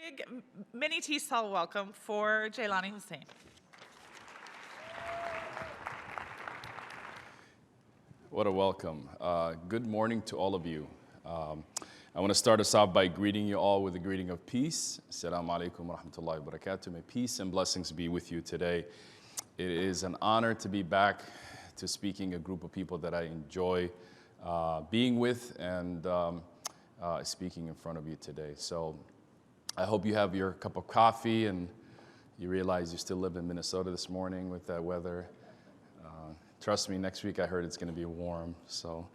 Big mini T-cell welcome for Jaylani Hussein. What a welcome. Good morning to all of you. I want to start us off by greeting you all with a greeting of peace. Assalamu alaikum wa rahmatullahi wa barakatuh. May peace and blessings be with you today. It is an honor to be back to speaking a group of people that I enjoy being with and speaking in front of you today. So I hope you have your cup of coffee and you realize you still live in Minnesota this morning with that weather. Trust me, next week I heard it's going to be warm, so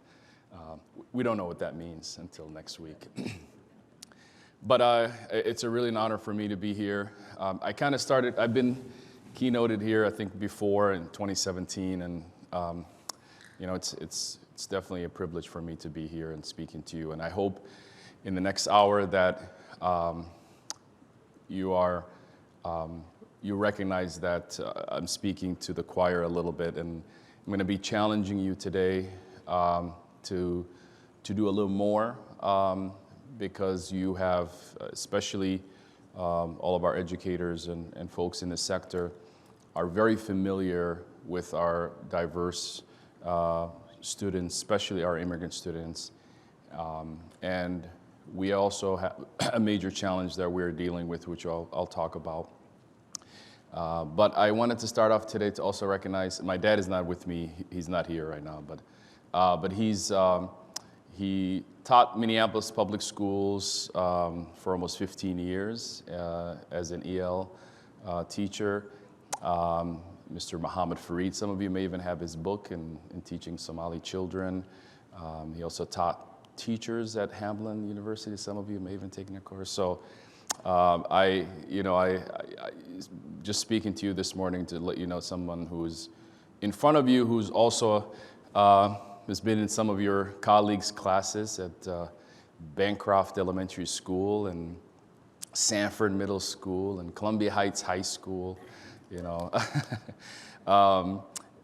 we don't know what that means until next week. But it's a really an honor for me to be here. I've been keynoted here, I think, before in 2017, and it's definitely a privilege for me to be here and speaking to you. And I hope in the next hour that you recognize that I'm speaking to the choir a little bit, and I'm going to be challenging you today to do a little more because you have, especially all of our educators and folks in the sector, are very familiar with our diverse students, especially our immigrant students. And we also have a major challenge that we're dealing with, which I'll talk about. But I wanted to start off today to also recognize, my dad is not with me, he's not here right now, but he taught Minneapolis public schools for almost 15 years as an EL teacher. Mr. Muhammad Fareed, some of you may even have his book in teaching Somali children. He also taught teachers at Hamline University. Some of you may even taken a course. So I just speaking to you this morning to let you know someone who's in front of you, who's also has been in some of your colleagues' classes at Bancroft Elementary School and Sanford Middle School and Columbia Heights High School.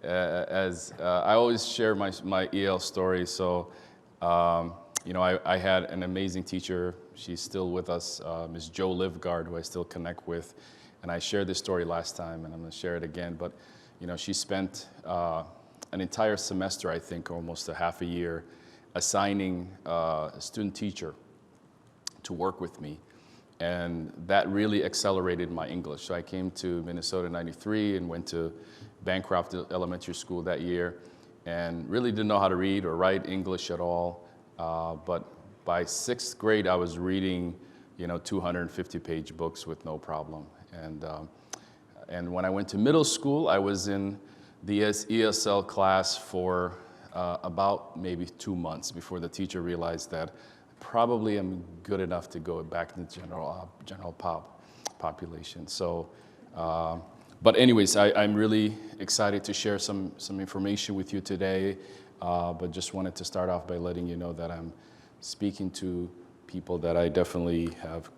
As I always share my EL story. So I had an amazing teacher. She's still with us, Ms. Jo Livgard, who I still connect with. And I shared this story last time, and I'm going to share it again. But, she spent an entire semester, I think, almost a half a year, assigning a student teacher to work with me. And that really accelerated my English. So I came to Minnesota in '93 and went to Bancroft Elementary School that year and really didn't know how to read or write English at all. But by 6th grade, I was reading, 250-page books with no problem. And when I went to middle school, I was in the ESL class for about maybe 2 months before the teacher realized that probably I'm good enough to go back to the general population. So, but anyways, I'm really excited to share some information with you today. But just wanted to start off by letting you know that I'm speaking to people that I definitely have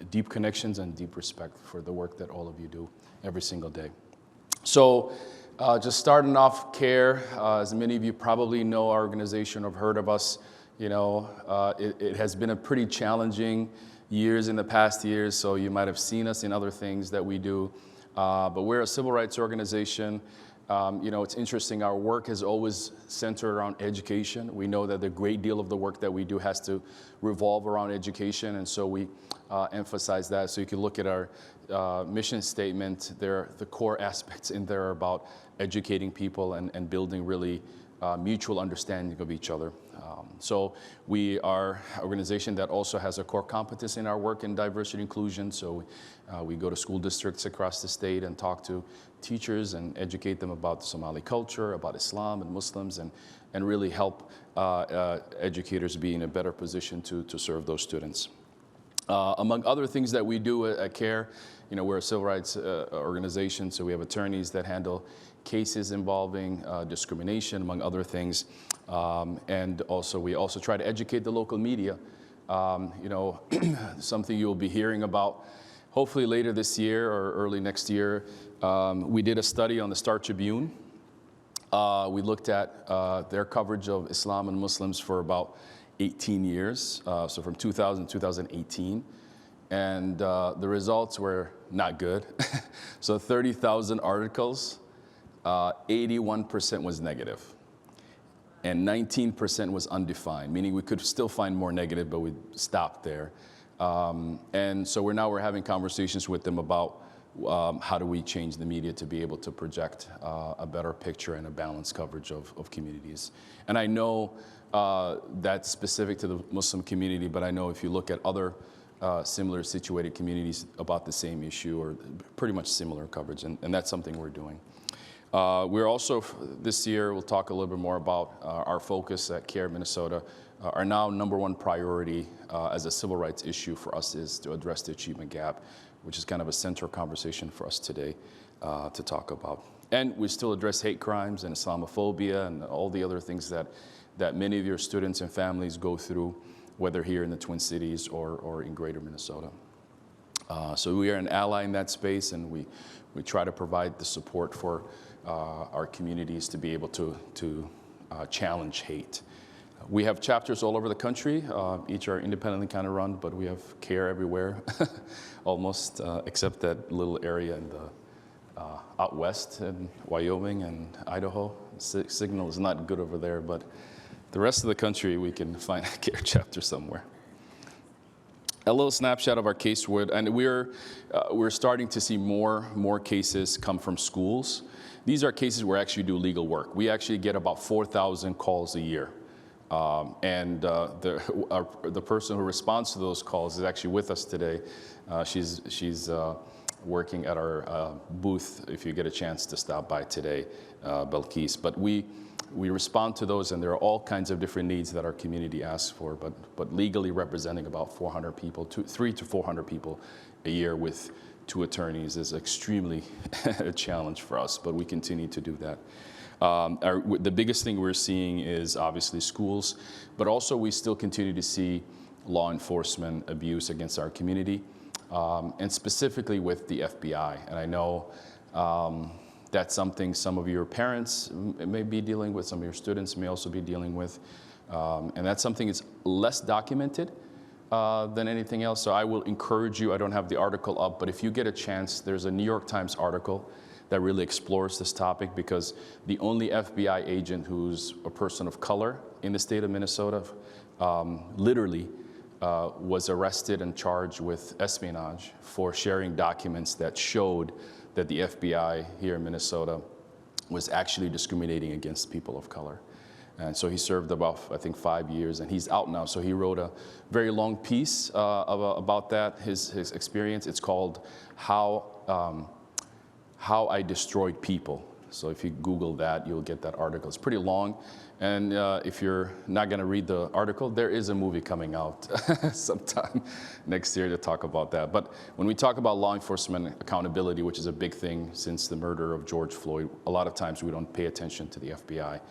deep connections and deep respect for the work that all of you do every single day. So just starting off CARE, as many of you probably know our organization or have heard of us, it has been a pretty challenging years in the past years, so you might have seen us in other things that we do. But we're a civil rights organization. It's interesting, our work has always centered around education. We know that a great deal of the work that we do has to revolve around education, and so we emphasize that. So you can look at our mission statement. The core aspects in there are about educating people and building really mutual understanding of each other. So we are an organization that also has a core competence in our work in diversity inclusion. So we go to school districts across the state and talk to teachers and educate them about the Somali culture, about Islam and Muslims, and really help educators be in a better position to serve those students. Among other things that we do at CARE, we're a civil rights organization, so we have attorneys that handle cases involving discrimination, among other things. And also, we also try to educate the local media. Something you'll be hearing about hopefully later this year or early next year. We did a study on the Star Tribune. We looked at their coverage of Islam and Muslims for about 18 years, so from 2000 to 2018. And the results were not good. So 30,000 articles, 81% was negative. And 19% was undefined, meaning we could still find more negative, but we stopped there. And so we're having conversations with them about how do we change the media to be able to project a better picture and a balanced coverage of communities. And I know that's specific to the Muslim community, but I know if you look at other similar situated communities about the same issue or pretty much similar coverage, and that's something we're doing. We're also, this year, we'll talk a little bit more about our focus at CARE Minnesota. Our now #1 priority as a civil rights issue for us is to address the achievement gap, which is kind of a central conversation for us today to talk about. And we still address hate crimes and Islamophobia and all the other things that many of your students and families go through, whether here in the Twin Cities or in greater Minnesota. So we are an ally in that space, and we try to provide the support for our communities to be able to challenge hate. We have chapters all over the country. Each are independently kind of run, but we have CARE everywhere, almost, except that little area in the out west in Wyoming and Idaho. Signal is not good over there, but the rest of the country, we can find a CARE chapter somewhere. A little snapshot of our caseload, and we're starting to see more cases come from schools. These are cases where we actually do legal work. We actually get about 4,000 calls a year. And the person who responds to those calls is actually with us today. She's working at our booth, if you get a chance to stop by today, Belkis. But we respond to those, and there are all kinds of different needs that our community asks for, but legally representing about 400 people, 300 to 400 people a year with 2 attorneys is extremely a challenge for us, but we continue to do that. The biggest thing we're seeing is obviously schools, but also we still continue to see law enforcement abuse against our community, and specifically with the FBI. And I know that's something some of your parents may be dealing with, some of your students may also be dealing with, and that's something that's less documented than anything else. So I will encourage you, I don't have the article up, but if you get a chance, there's a New York Times article that really explores this topic, because the only FBI agent who's a person of color in the state of Minnesota literally was arrested and charged with espionage for sharing documents that showed that the FBI here in Minnesota was actually discriminating against people of color. And so he served about, I think, 5 years, and he's out now. So he wrote a very long piece about that, his experience. It's called How I Destroyed People. So if you Google that, you'll get that article. It's pretty long. And if you're not going to read the article, there is a movie coming out sometime next year to talk about that. But when we talk about law enforcement accountability, which is a big thing since the murder of George Floyd, a lot of times we don't pay attention to the FBI.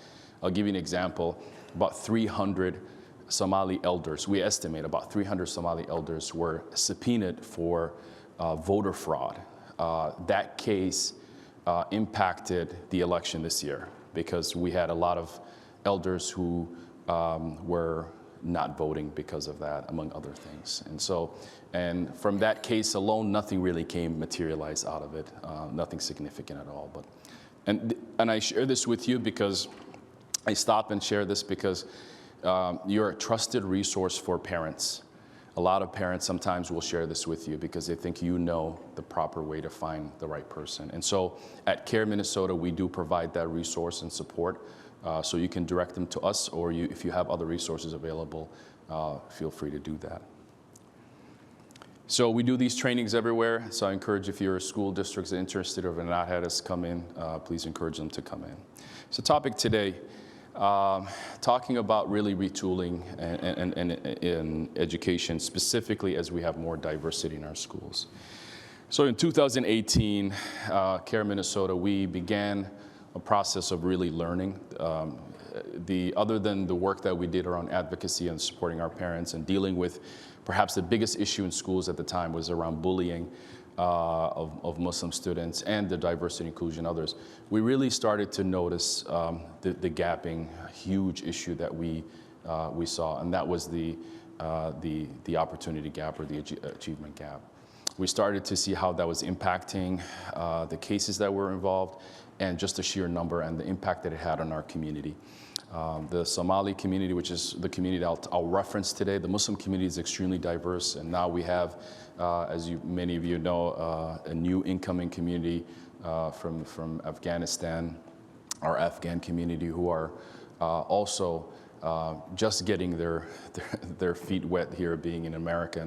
I'll give you an example. About 300 Somali elders, we estimate about 300 Somali elders were subpoenaed for voter fraud. That case impacted the election this year, because we had a lot of elders who were not voting because of that, among other things. And from that case alone, nothing really materialized out of it, nothing significant at all. And I share this with you because I stop and share this because you're a trusted resource for parents. A lot of parents sometimes will share this with you because they think you know the proper way to find the right person. And so at CARE Minnesota, we do provide that resource and support. So you can direct them to us, or if you have other resources available, feel free to do that. So we do these trainings everywhere. So I encourage, if your school districts are interested or have not had us come in, please encourage them to come in. So topic today, talking about really retooling in education, specifically as we have more diversity in our schools. So in 2018, CARE Minnesota, we began a process of really learning. Other than the work that we did around advocacy and supporting our parents and dealing with perhaps the biggest issue in schools at the time was around bullying of Muslim students and the diversity, inclusion, others. We really started to notice the gapping, huge issue that we saw, and that was the the opportunity gap or the achievement gap. We started to see how that was impacting the cases that were involved and just the sheer number and the impact that it had on our community. The Somali community, which is the community I'll reference today, the Muslim community is extremely diverse, and now we have, as many of you know, a new incoming community from Afghanistan, our Afghan community, who are also just getting their feet wet here, being in America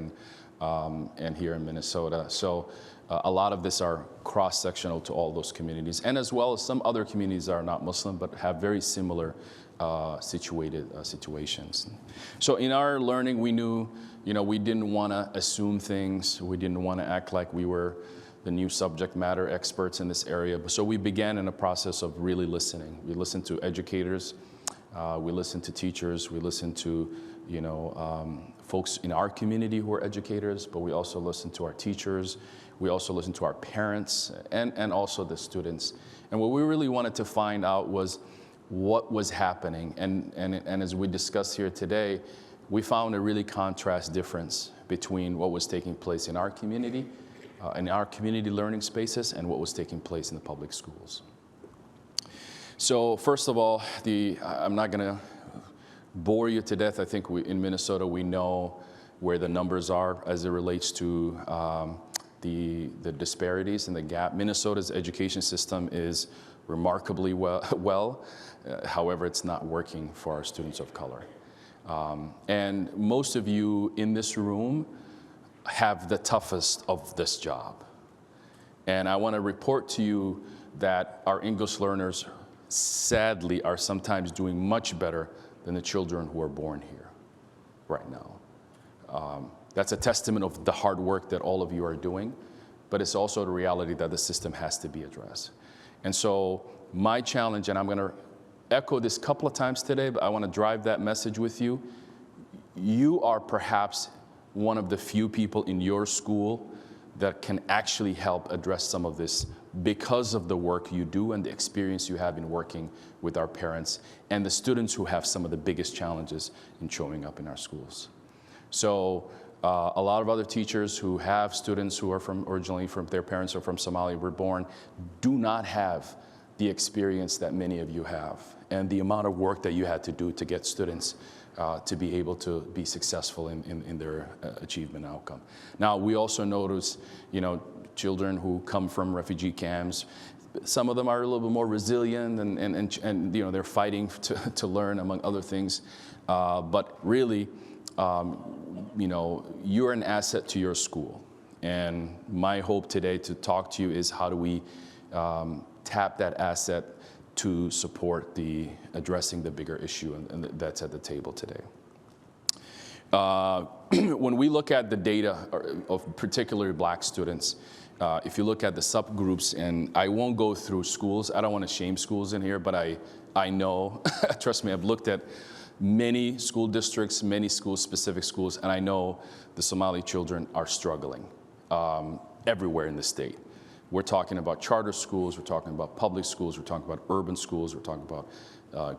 and here in Minnesota. So a lot of this are cross-sectional to all those communities, and as well as some other communities that are not Muslim but have very similar situations. So in our learning, we knew, we didn't want to assume things. We didn't want to act like we were the new subject matter experts in this area. So we began in a process of really listening. We listened to educators, we listened to teachers, we listened to, folks in our community who are educators, but we also listened to our teachers. We also listened to our parents and also the students. And what we really wanted to find out was what was happening. And as we discussed here today, we found a really contrast difference between what was taking place in our community learning spaces and what was taking place in the public schools. So first of all, I'm not going to bore you to death. I think in Minnesota, we know where the numbers are as it relates to the disparities and the gap. Minnesota's education system is remarkably well. However, it's not working for our students of color. And most of you in this room have the toughest of this job. And I want to report to you that our English learners sadly are sometimes doing much better than the children who are born here right now. That's a testament of the hard work that all of you are doing, but it's also the reality that the system has to be addressed. And so my challenge, and I'm going to echo this a couple of times today, but I want to drive that message with you. You are perhaps one of the few people in your school that can actually help address some of this because of the work you do and the experience you have in working with our parents and the students who have some of the biggest challenges in showing up in our schools. So a lot of other teachers who have students who are originally from their parents or from Somalia were born do not have the experience that many of you have and the amount of work that you had to do to get students to be able to be successful in their achievement outcome. Now, we also notice, children who come from refugee camps, some of them are a little bit more resilient and they're fighting to learn, among other things. But really, you're an asset to your school. And my hope today to talk to you is how do we tap that asset to support addressing the bigger issue and that's at the table today. When we look at the data of particularly Black students, if you look at the subgroups, and I won't go through schools, I don't want to shame schools in here, but I know, trust me, I've looked at many school districts, many schools, specific schools, and I know the Somali children are struggling everywhere in the state. We're talking about charter schools, we're talking about public schools, we're talking about urban schools, we're talking about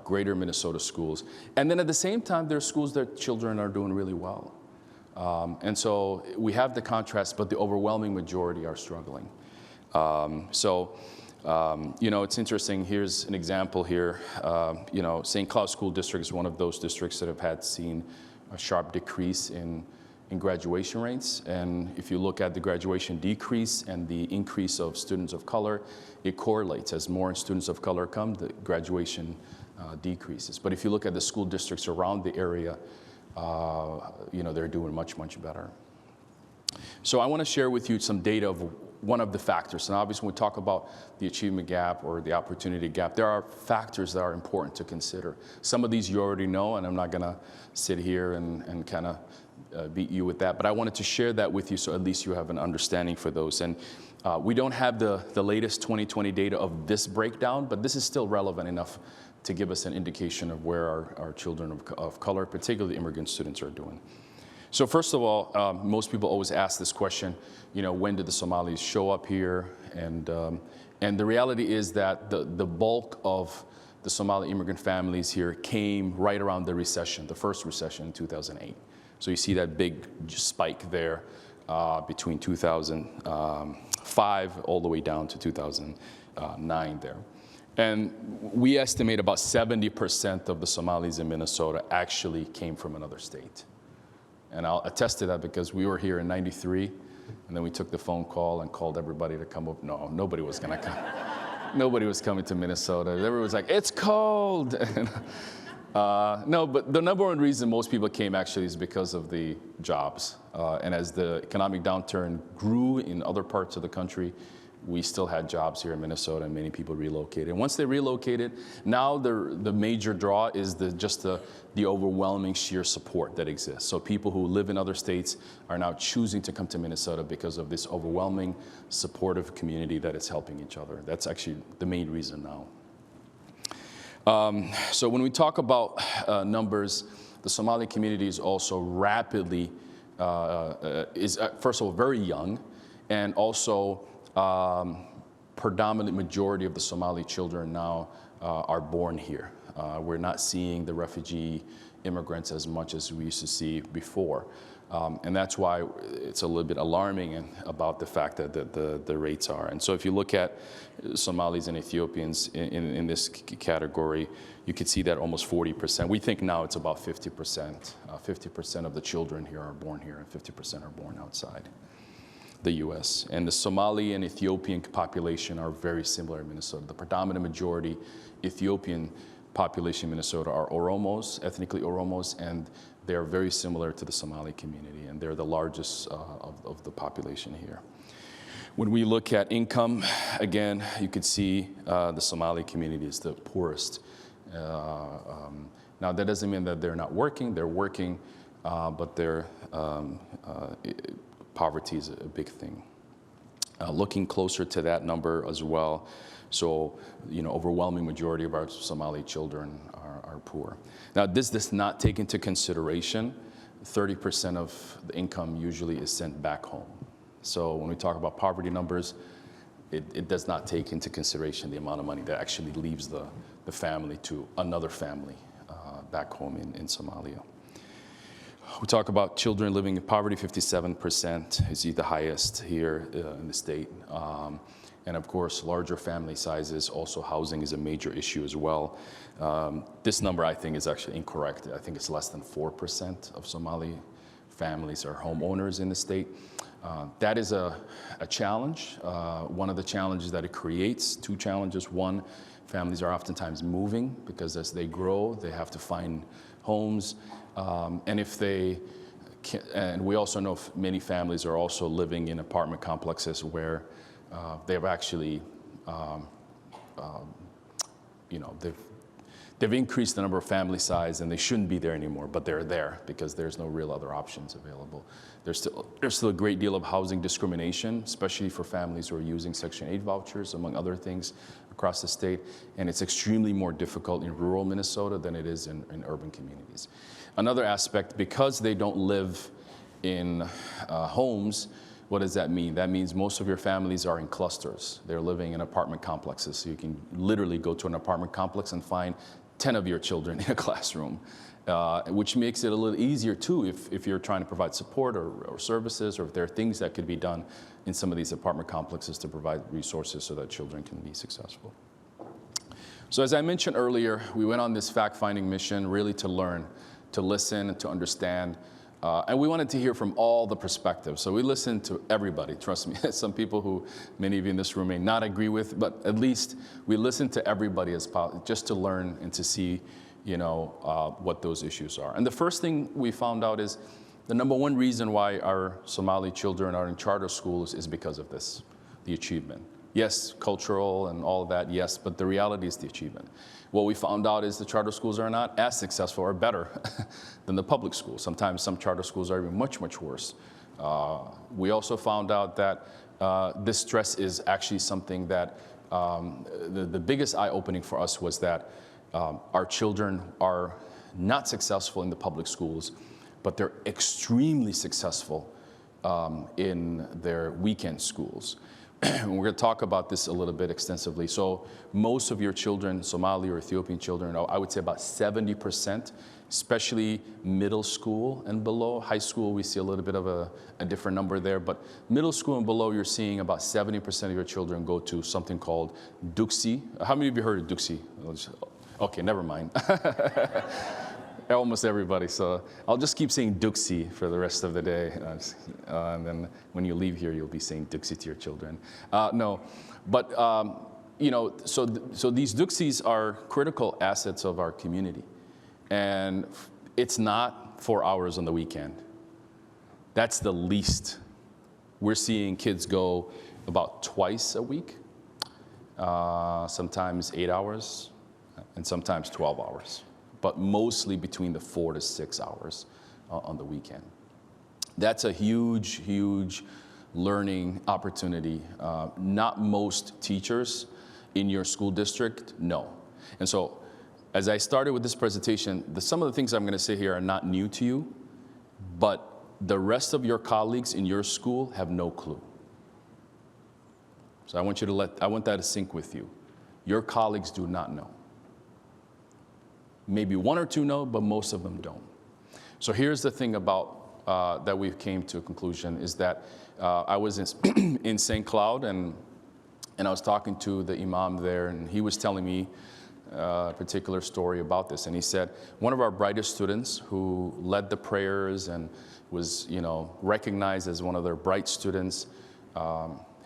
greater Minnesota schools. And then at the same time, there are schools that children are doing really well. And so we have the contrast, but the overwhelming majority are struggling. It's interesting. Here's an example here. St. Cloud School District is one of those districts that have seen a sharp decrease in graduation rates. And if you look at the graduation decrease and the increase of students of color, it correlates. As more students of color come, the graduation decreases. But if you look at the school districts around the area, they're doing much, much better. So I want to share with you some data of one of the factors. And obviously, when we talk about the achievement gap or the opportunity gap, there are factors that are important to consider. Some of these you already know, and I'm not going to sit here and kind of beat you with that. But I wanted to share that with you so at least you have an understanding for those. And we don't have the latest 2020 data of this breakdown, but this is still relevant enough to give us an indication of where our children of color, particularly immigrant students, are doing. So first of all, most people always ask this question, when did the Somalis show up here? And the reality is that the bulk of the Somali immigrant families here came right around the recession, the first recession in 2008. So you see that big spike there between 2005 all the way down to 2009 there. And we estimate about 70% of the Somalis in Minnesota actually came from another state. And I'll attest to that because we were here in '93, and then we took the phone call and called everybody to come up. No, nobody was gonna come. Nobody was coming to Minnesota. Everyone was like, it's cold. No, but the number one reason most people came actually is because of the jobs. And as the economic downturn grew in other parts of the country, we still had jobs here in Minnesota, and many people relocated. And once they relocated, now the major draw is just the overwhelming sheer support that exists. So people who live in other states are now choosing to come to Minnesota because of this overwhelming supportive community that is helping each other. That's actually the main reason now. So when we talk about numbers, the Somali community is also rapidly, first of all, very young, and also predominant majority of the Somali children now are born here. We're not seeing the refugee immigrants as much as we used to see before. And that's why it's a little bit alarming about the fact that the rates are. And so if you look at Somalis and Ethiopians in this category, you could see that almost 40%. We think now it's about 50%. 50% of the children here are born here, and 50% are born outside the U.S. And the Somali and Ethiopian population are very similar in Minnesota. The predominant majority Ethiopian population in Minnesota are Oromos, ethnically Oromos, and they are very similar to the Somali community, and they're the largest of the population here. When we look at income, again, you could see the Somali community is the poorest. Now, that doesn't mean that they're not working. They're working, but their poverty is a big thing. Looking closer to that number as well, so, overwhelming majority of our Somali children are poor. Now, this does not take into consideration 30% of the income usually is sent back home. So when we talk about poverty numbers, it does not take into consideration the amount of money that actually leaves the family to another family back home in Somalia. We talk about children living in poverty, 57% is the highest here in the state. And of course, larger family sizes, also housing is a major issue as well. This number, I think, is actually incorrect. I think it's less than 4% of Somali families are homeowners in the state. That is a challenge. One of the challenges that it creates, two challenges. One, families are oftentimes moving because as they grow, they have to find homes. And if they and we also know many families are also living in apartment complexes where they've actually, they've increased the number of family size, and they shouldn't be there anymore, but they're there because there's no real other options available. There's still a great deal of housing discrimination, especially for families who are using Section 8 vouchers, among other things, across the state, and it's extremely more difficult in rural Minnesota than it is in urban communities. Another aspect, because they don't live in homes, what does that mean? That means most of your families are in clusters. They're living in apartment complexes. So you can literally go to an apartment complex and find 10 of your children in a classroom, which makes it a little easier too if you're trying to provide support or services, or if there are things that could be done in some of these apartment complexes to provide resources so that children can be successful. So as I mentioned earlier, we went on this fact-finding mission really to learn, to listen, and to understand. And we wanted to hear from all the perspectives. So we listened to everybody, trust me. Some people who many of you in this room may not agree with, but at least we listened to everybody as possible, just to learn and to see, what those issues are. And the first thing we found out is the number one reason why our Somali children are in charter schools is because of this, the achievement. Yes, cultural and all of that, yes, but the reality is the achievement. What we found out is the charter schools are not as successful or better than the public schools. Sometimes some charter schools are even much, much worse. We also found out that this stress is actually something that the biggest eye-opening for us was that our children are not successful in the public schools, but they're extremely successful in their weekend schools. We're going to talk about this a little bit extensively. So most of your children, Somali or Ethiopian children, I would say about 70%, especially middle school and below. High school, we see a little bit of a different number there. But middle school and below, you're seeing about 70% of your children go to something called Duksi. How many of you heard of Duksi? Okay, never mind. Almost everybody, so I'll just keep saying Duksi for the rest of the day. And then when you leave here, you'll be saying Duksi to your children. No, but you know, so these Duksis are critical assets of our community. And it's not 4 hours on the weekend. That's the least. We're seeing kids go about twice a week, sometimes 8 hours, and sometimes 12 hours. But mostly between the 4 to 6 hours on the weekend. That's a huge, huge learning opportunity. Not most teachers in your school district know. And so as I started with this presentation, some of the things I'm going to say here are not new to you, but the rest of your colleagues in your school have no clue. So I want that to sink with you. Your colleagues do not know. Maybe one or two know, but most of them don't. So here's the thing about that we came to a conclusion is that I was in St. Cloud and I was talking to the imam there, and he was telling me a particular story about this. And he said one of our brightest students who led the prayers and was, you know, recognized as one of their bright students,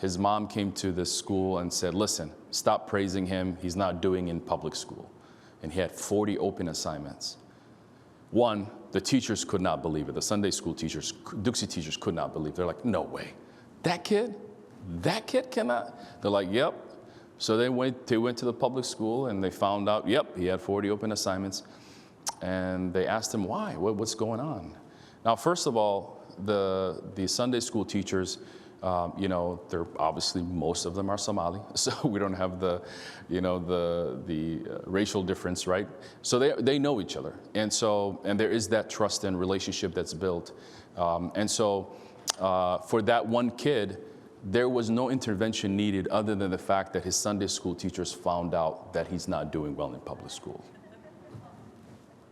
his mom came to this school and said, listen, stop praising him. He's not doing in public school. And he had 40 open assignments. One, the teachers could not believe it. The Sunday school teachers, Duksi teachers could not believe it. They're like, no way. That kid cannot? They're like, yep. So they went to the public school and they found out, yep, he had 40 open assignments. And they asked him why, what's going on? Now, first of all, the Sunday school teachers, you know, they're obviously, most of them are Somali, so we don't have the, you know, the racial difference, right? So they know each other, and there is that trust and relationship that's built, and so for that one kid, there was no intervention needed other than the fact that his Sunday school teachers found out that he's not doing well in public school.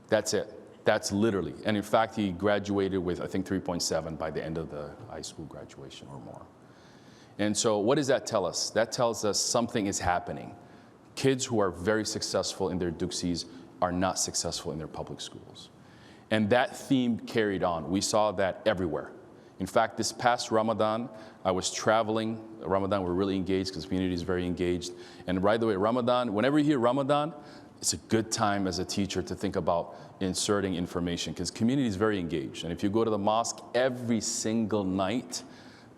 That's it. That's literally, and in fact, he graduated with, I think, 3.7 by the end of the high school graduation or more. And so what does that tell us? That tells us something is happening. Kids who are very successful in their Duksis are not successful in their public schools. And that theme carried on. We saw that everywhere. In fact, this past Ramadan, I was traveling. Ramadan, we're really engaged because the community is very engaged. And by the way, Ramadan, whenever you hear Ramadan, it's a good time as a teacher to think about inserting information because community is very engaged. And if you go to the mosque every single night,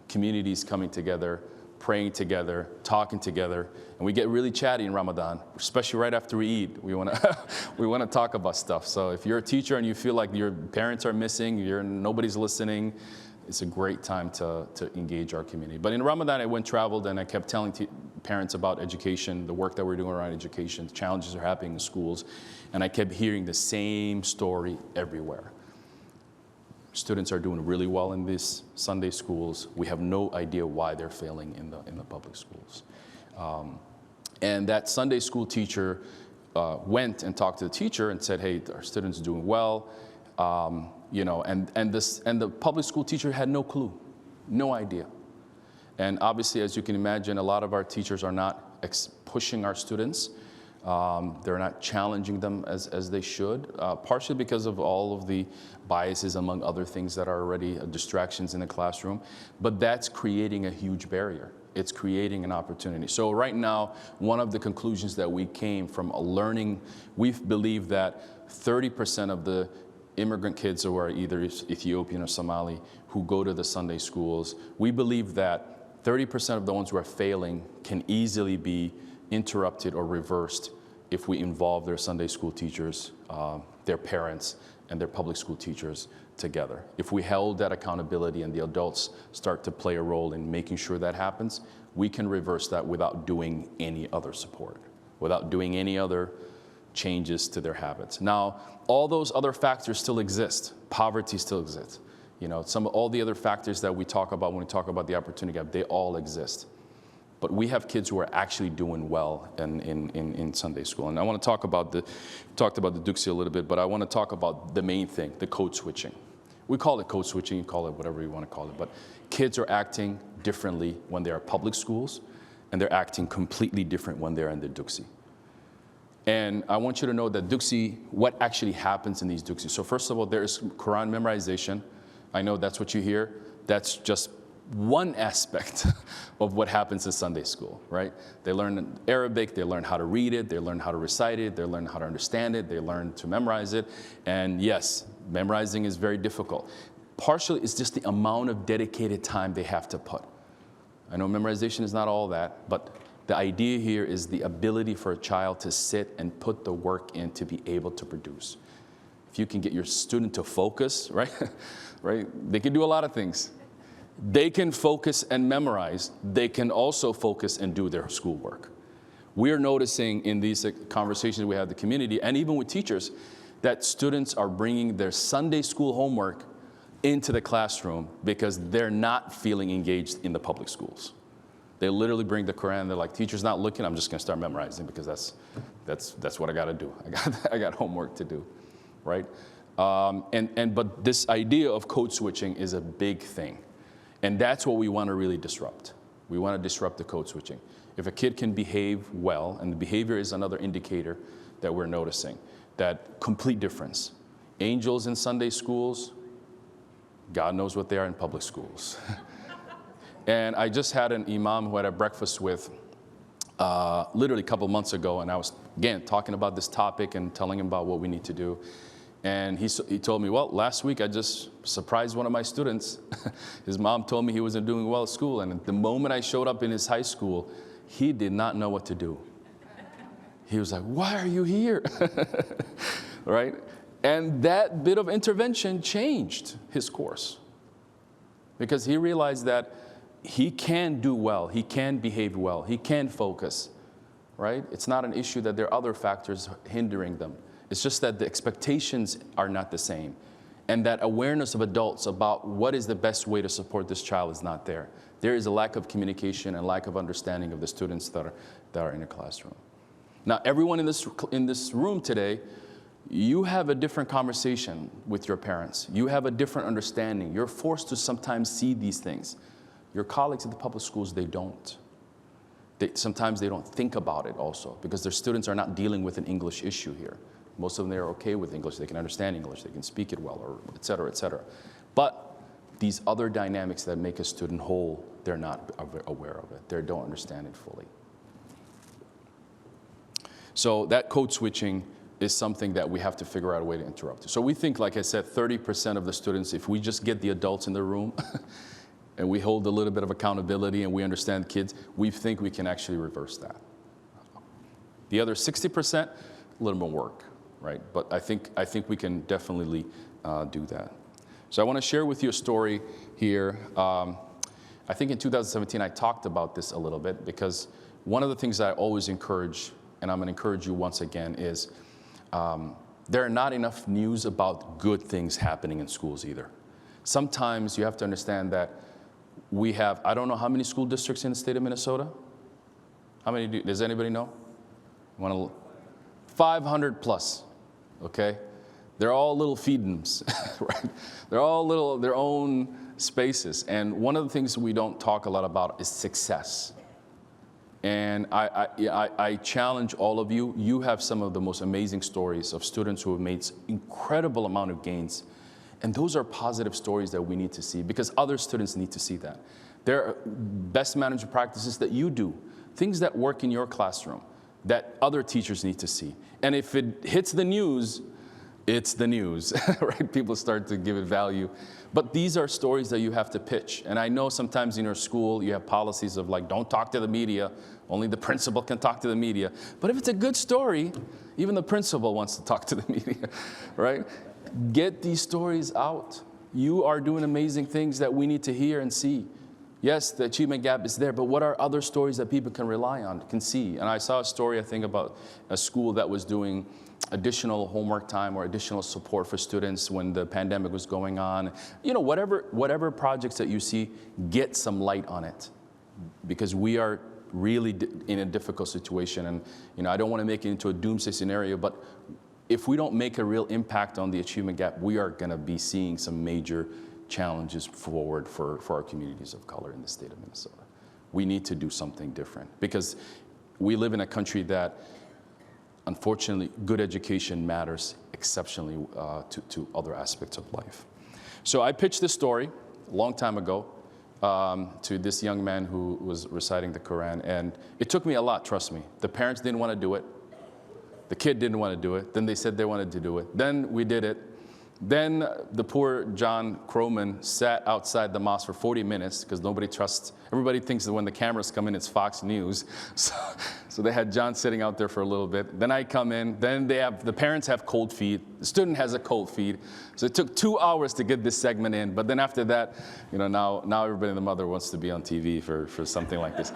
community is coming together, praying together, talking together, and we get really chatty in Ramadan, especially right after we eat. We want to talk about stuff. So if you're a teacher and you feel like your parents are missing, nobody's listening, it's a great time to engage our community. But in Ramadan, I traveled and I kept telling parents about education, the work that we're doing around education, the challenges are happening in schools, and I kept hearing the same story everywhere. Students are doing really well in these Sunday schools. We have no idea why they're failing in the public schools. And that Sunday school teacher went and talked to the teacher and said, hey, our students are doing well. You know, and the public school teacher had no clue, no idea. And obviously, as you can imagine, a lot of our teachers are not pushing our students. They're not challenging them as they should, partially because of all of the biases, among other things that are already distractions in the classroom. But that's creating a huge barrier. It's creating an opportunity. So right now, one of the conclusions that we came from learning, we believe that 30% of the immigrant kids who are either Ethiopian or Somali who go to the Sunday schools, we believe that 30% of the ones who are failing can easily be interrupted or reversed if we involve their Sunday school teachers, their parents, and their public school teachers together. If we held that accountability and the adults start to play a role in making sure that happens, we can reverse that without doing any other support, without doing any other changes to their habits. Now, all those other factors still exist. Poverty still exists. You know, all the other factors that we talk about when we talk about the opportunity gap, they all exist. but we have kids who are actually doing well in Sunday school. And I want to talked about the advocacy a little bit, but I want to talk about the main thing, the code switching. We call it code switching, you call it whatever you want to call it, but kids are acting differently when they're public schools, and they're acting completely different when they're in the advocacy. And I want you to know that advocacy, what actually happens in these advocacies. So first of all, there is Quran memorization. I know that's what you hear. That's just one aspect of what happens in Sunday school, right? They learn Arabic, they learn how to read it, they learn how to recite it, they learn how to understand it, they learn to memorize it. And yes, memorizing is very difficult. Partially, it's just the amount of dedicated time they have to put. I know memorization is not all that, but the idea here is the ability for a child to sit and put the work in to be able to produce. If you can get your student to focus, right? Right? They can do a lot of things. They can focus and memorize. They can also focus and do their schoolwork. We're noticing in these conversations we have with the community, and even with teachers, that students are bringing their Sunday school homework into the classroom because they're not feeling engaged in the public schools. They literally bring the Quran. They're like, teacher's not looking. I'm just going to start memorizing because that's what I got to do. I got homework to do, right? But this idea of code switching is a big thing. And that's what we want to really disrupt. We want to disrupt the code switching. If a kid can behave well, and the behavior is another indicator that we're noticing, that complete difference. Angels in Sunday schools, God knows what they are in public schools. And I just had an imam who I had breakfast with literally a couple months ago, and I was, again, talking about this topic and telling him about what we need to do. And he told me, well, last week I just surprised one of my students. His mom told me he wasn't doing well at school, and the moment I showed up in his high school, he did not know what to do. He was like, why are you here? Right? And that bit of intervention changed his course, because he realized that he can do well, he can behave well, he can focus, right? It's not an issue that there are other factors hindering them. It's just that the expectations are not the same, and that awareness of adults about what is the best way to support this child is not there. There is a lack of communication and lack of understanding of the students that are in a classroom. Now, everyone in this room today, you have a different conversation with your parents. You have a different understanding. You're forced to sometimes see these things. Your colleagues at the public schools, they don't. Sometimes they don't think about it also, because their students are not dealing with an English issue here. Most of them, they're okay with English. They can understand English. They can speak it well, or et cetera, et cetera. But these other dynamics that make a student whole, they're not aware of it. They don't understand it fully. So that code switching is something that we have to figure out a way to interrupt. So we think, like I said, 30% of the students, if we just get the adults in the room and we hold a little bit of accountability and we understand kids, we think we can actually reverse that. The other 60%, a little more work, right? But I think we can definitely do that. So I want to share with you a story here. I think in 2017 I talked about this a little bit, because one of the things that I always encourage, and I'm going to encourage you once again, is there are not enough news about good things happening in schools either. Sometimes you have to understand that we have, I don't know how many school districts in the state of Minnesota? How many does anybody know? 500 plus, okay? They're all little fiefdoms, right? They're all little, their own spaces. And one of the things we don't talk a lot about is success. And I challenge all of you. You have some of the most amazing stories of students who have made incredible amount of gains. And those are positive stories that we need to see, because other students need to see that. There are best management practices that you do, things that work in your classroom that other teachers need to see. And if it hits the news, it's the news, right? People start to give it value. But these are stories that you have to pitch. And I know sometimes in your school you have policies of like, don't talk to the media. Only the principal can talk to the media. But if it's a good story, even the principal wants to talk to the media, right? Get these stories out. You are doing amazing things that we need to hear and see. Yes, the achievement gap is there, but what are other stories that people can rely on, can see? And I saw a story, I think, about a school that was doing additional homework time or additional support for students when the pandemic was going on. You know, whatever projects that you see, get some light on it, because we are really in a difficult situation. And I don't want to make it into a doomsday scenario, but if we don't make a real impact on the achievement gap, we are going to be seeing some major challenges forward for our communities of color in the state of Minnesota. We need to do something different because we live in a country that, unfortunately, good education matters exceptionally to other aspects of life. So I pitched this story a long time ago to this young man who was reciting the Quran, and it took me a lot, trust me. The parents didn't want to do it. The kid didn't want to do it. Then they said they wanted to do it. Then we did it. Then the poor John Croman sat outside the mosque for 40 minutes because nobody trusts, everybody thinks that when the cameras come in, it's Fox News. So they had John sitting out there for a little bit. Then I come in, then the parents have cold feet, the student has a cold feet. So it took 2 hours to get this segment in. But then after that, now everybody and the mother wants to be on TV for something like this.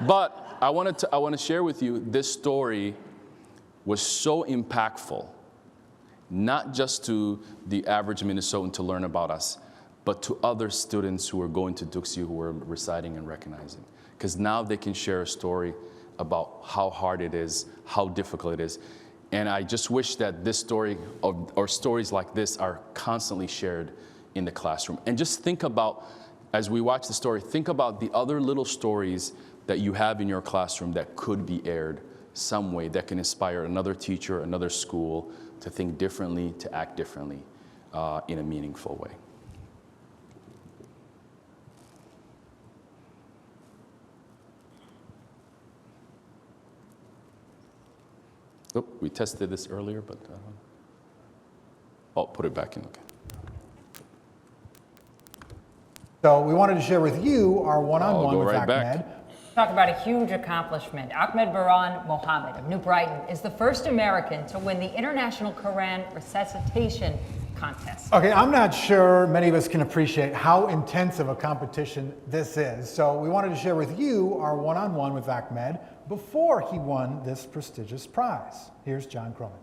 But I want to share with you this story was so impactful, not just to the average Minnesotan to learn about us, but to other students who are going to Duxie who are reciting and recognizing. Because now they can share a story about how hard it is, how difficult it is. And I just wish that this story, or stories like this, are constantly shared in the classroom. And just think about, as we watch the story, think about the other little stories that you have in your classroom that could be aired some way that can inspire another teacher, another school to think differently, to act differently in a meaningful way. Oh, we tested this earlier, but I'll put it back in, okay. So we wanted to share with you our one-on-one with right Ahmed. back. Talk about a huge accomplishment. Ahmed Baran Mohammed of New Brighton is the first American to win the International Quran Recitation Contest. Okay, I'm not sure many of us can appreciate how intensive a competition this is. So we wanted to share with you our one-on-one with Ahmed before he won this prestigious prize. Here's John Croman.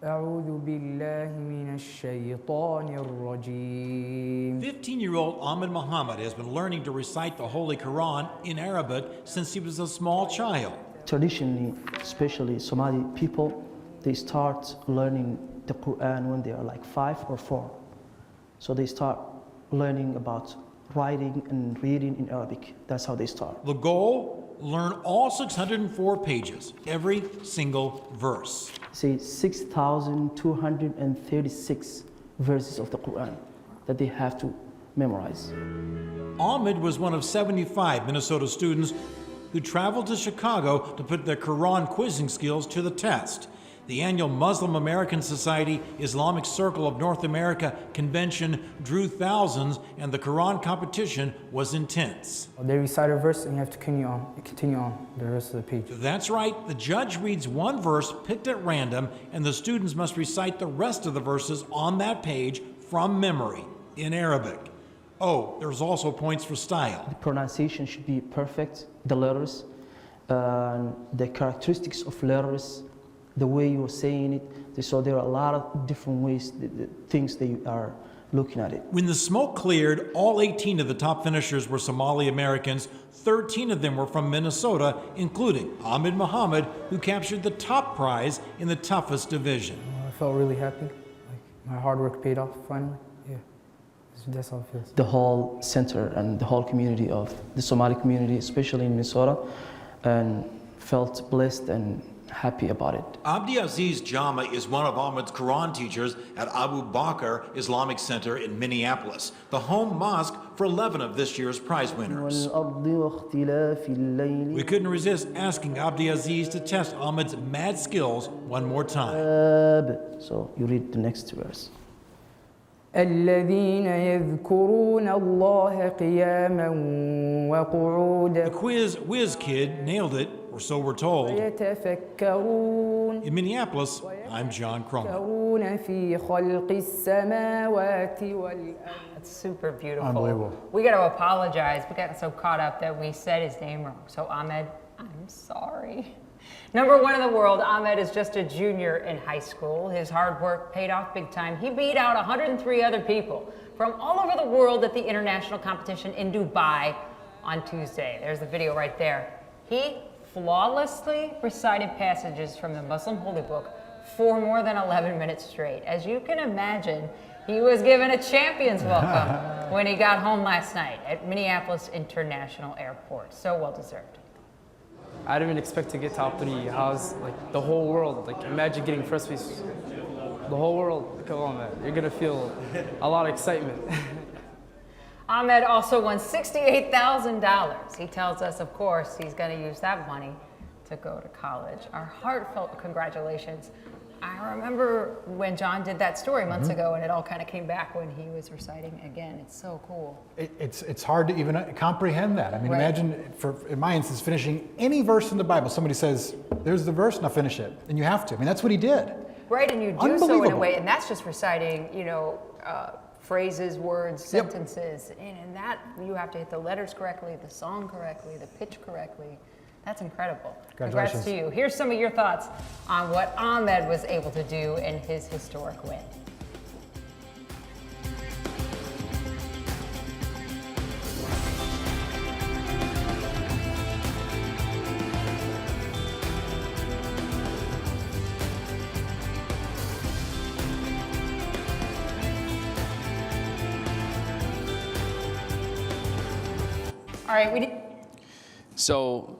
أعوذ بالله من الشيطان الرجيم. 15-year-old Ahmed Muhammad has been learning to recite the Holy Quran in Arabic since he was a small child. Traditionally, especially Somali people, they start learning the Quran when they are like 5 or 4. So they start learning about writing and reading in Arabic. That's how they start. The goal? Learn all 604 pages, every single verse. Say 6,236 verses of the Quran that they have to memorize. Ahmed was one of 75 Minnesota students who traveled to Chicago to put their Quran quizzing skills to the test. The annual Muslim American Society Islamic Circle of North America convention drew thousands, and the Quran competition was intense. They recite a verse and you have to continue on the rest of the page. That's right, the judge reads one verse picked at random, and the students must recite the rest of the verses on that page from memory in Arabic. Oh, there's also points for style. The pronunciation should be perfect, the letters, the characteristics of letters, the way you're saying it. So there are a lot of different ways, the things they are looking at it. When the smoke cleared, all 18 of the top finishers were Somali Americans. 13 of them were from Minnesota, including Ahmed Muhammad, who captured the top prize in the toughest division. I felt really happy. Like my hard work paid off finally. Yeah, that's how it feels. The whole center and the whole community of the Somali community, especially in Minnesota, and felt blessed and happy about it. Abdiaziz Jama is one of Ahmed's Quran teachers at Abu Bakr Islamic Center in Minneapolis, the home mosque for 11 of this year's prize winners. We couldn't resist asking Abdiaziz to test Ahmed's mad skills one more time. So you read the next verse. الذين يذكرون الله قياما وقعودا. The quiz whiz kid nailed it, or so we're told. يتفكرون. In Minneapolis, I'm John Croman. في خلق السماوات والأرض. That's super beautiful. Unbelievable. We got to apologize. We got so caught up that we said his name wrong. So Ahmed, I'm sorry. Number 1 in the world, Ahmed is just a junior in high school. His hard work paid off big time. He beat out 103 other people from all over the world at the international competition in Dubai on Tuesday. There's the video right there. He flawlessly recited passages from the Muslim Holy Book for more than 11 minutes straight. As you can imagine, he was given a champion's welcome when he got home last night at Minneapolis International Airport. So well deserved. I didn't even expect to get top 3. I was like, the whole world, like imagine getting first place. The whole world, come on man, you're gonna feel a lot of excitement. Ahmed also won $68,000. He tells us, of course, he's gonna use that money to go to college. Our heartfelt congratulations. I remember when John did that story months ago, and it all kind of came back when he was reciting again. It's so cool. It's hard to even comprehend that. I mean, Right. imagine, in my instance, finishing any verse in the Bible. Somebody says, there's the verse, now finish it. And you have to. I mean, that's what he did. Right, and you do so in a Unbelievable. way, and that's just reciting, phrases, words, Yep. sentences, and that you have to hit the letters correctly, the song correctly, the pitch correctly. That's incredible. Congrats Congratulations. to you. Here's some of your thoughts on what Ahmed was able to do in his historic win. All right, we did. So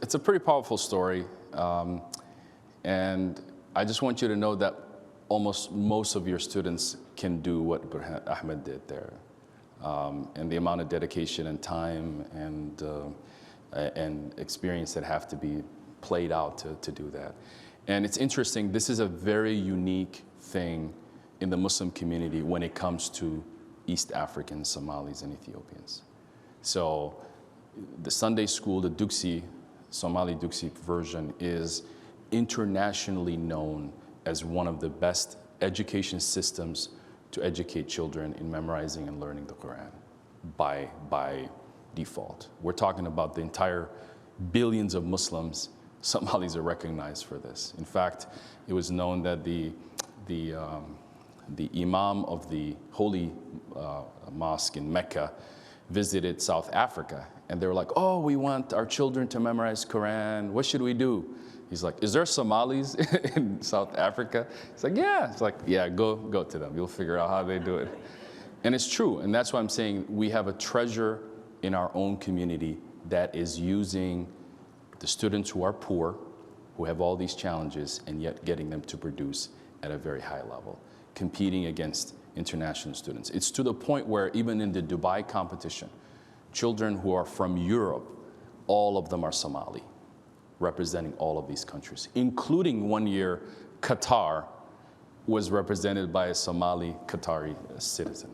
it's a pretty powerful story, and I just want you to know that almost most of your students can do what Ahmed did there, and the amount of dedication and time and experience that have to be played out to do that. And it's interesting, this is a very unique thing in the Muslim community when it comes to East Africans, Somalis, and Ethiopians. So the Sunday school, the Duksi, Somali Duksi version, is internationally known as one of the best education systems to educate children in memorizing and learning the Quran by default. We're talking about the entire billions of Muslims. Somalis are recognized for this. In fact, it was known that the Imam of the Holy Mosque in Mecca visited South Africa, and they were like, oh, we want our children to memorize Quran. What should we do? He's like, is there Somalis in South Africa? He's like, yeah. It's like, yeah, go to them. You'll figure out how they do it. And it's true, and that's why I'm saying we have a treasure in our own community that is using the students who are poor, who have all these challenges, and yet getting them to produce at a very high level, competing against international students. It's to the point where even in the Dubai competition, children who are from Europe, all of them are Somali, representing all of these countries, including one year Qatar was represented by a Somali Qatari citizen.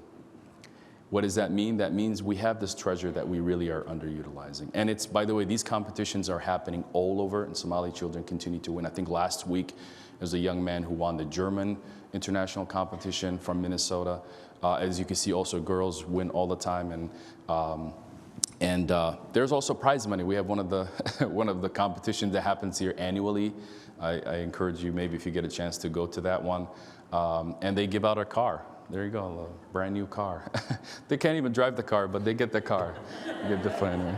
What does that mean? That means we have this treasure that we really are underutilizing. And it's, by the way, these competitions are happening all over, and Somali children continue to win. I think last week there was a young man who won the German international competition from Minnesota. As you can see, also girls win all the time, and there's also prize money. We have one of the one of the competitions that happens here annually. I encourage you, maybe if you get a chance, to go to that one. And they give out a car. There you go, a brand new car. They can't even drive the car, but they get the car. You get the fun,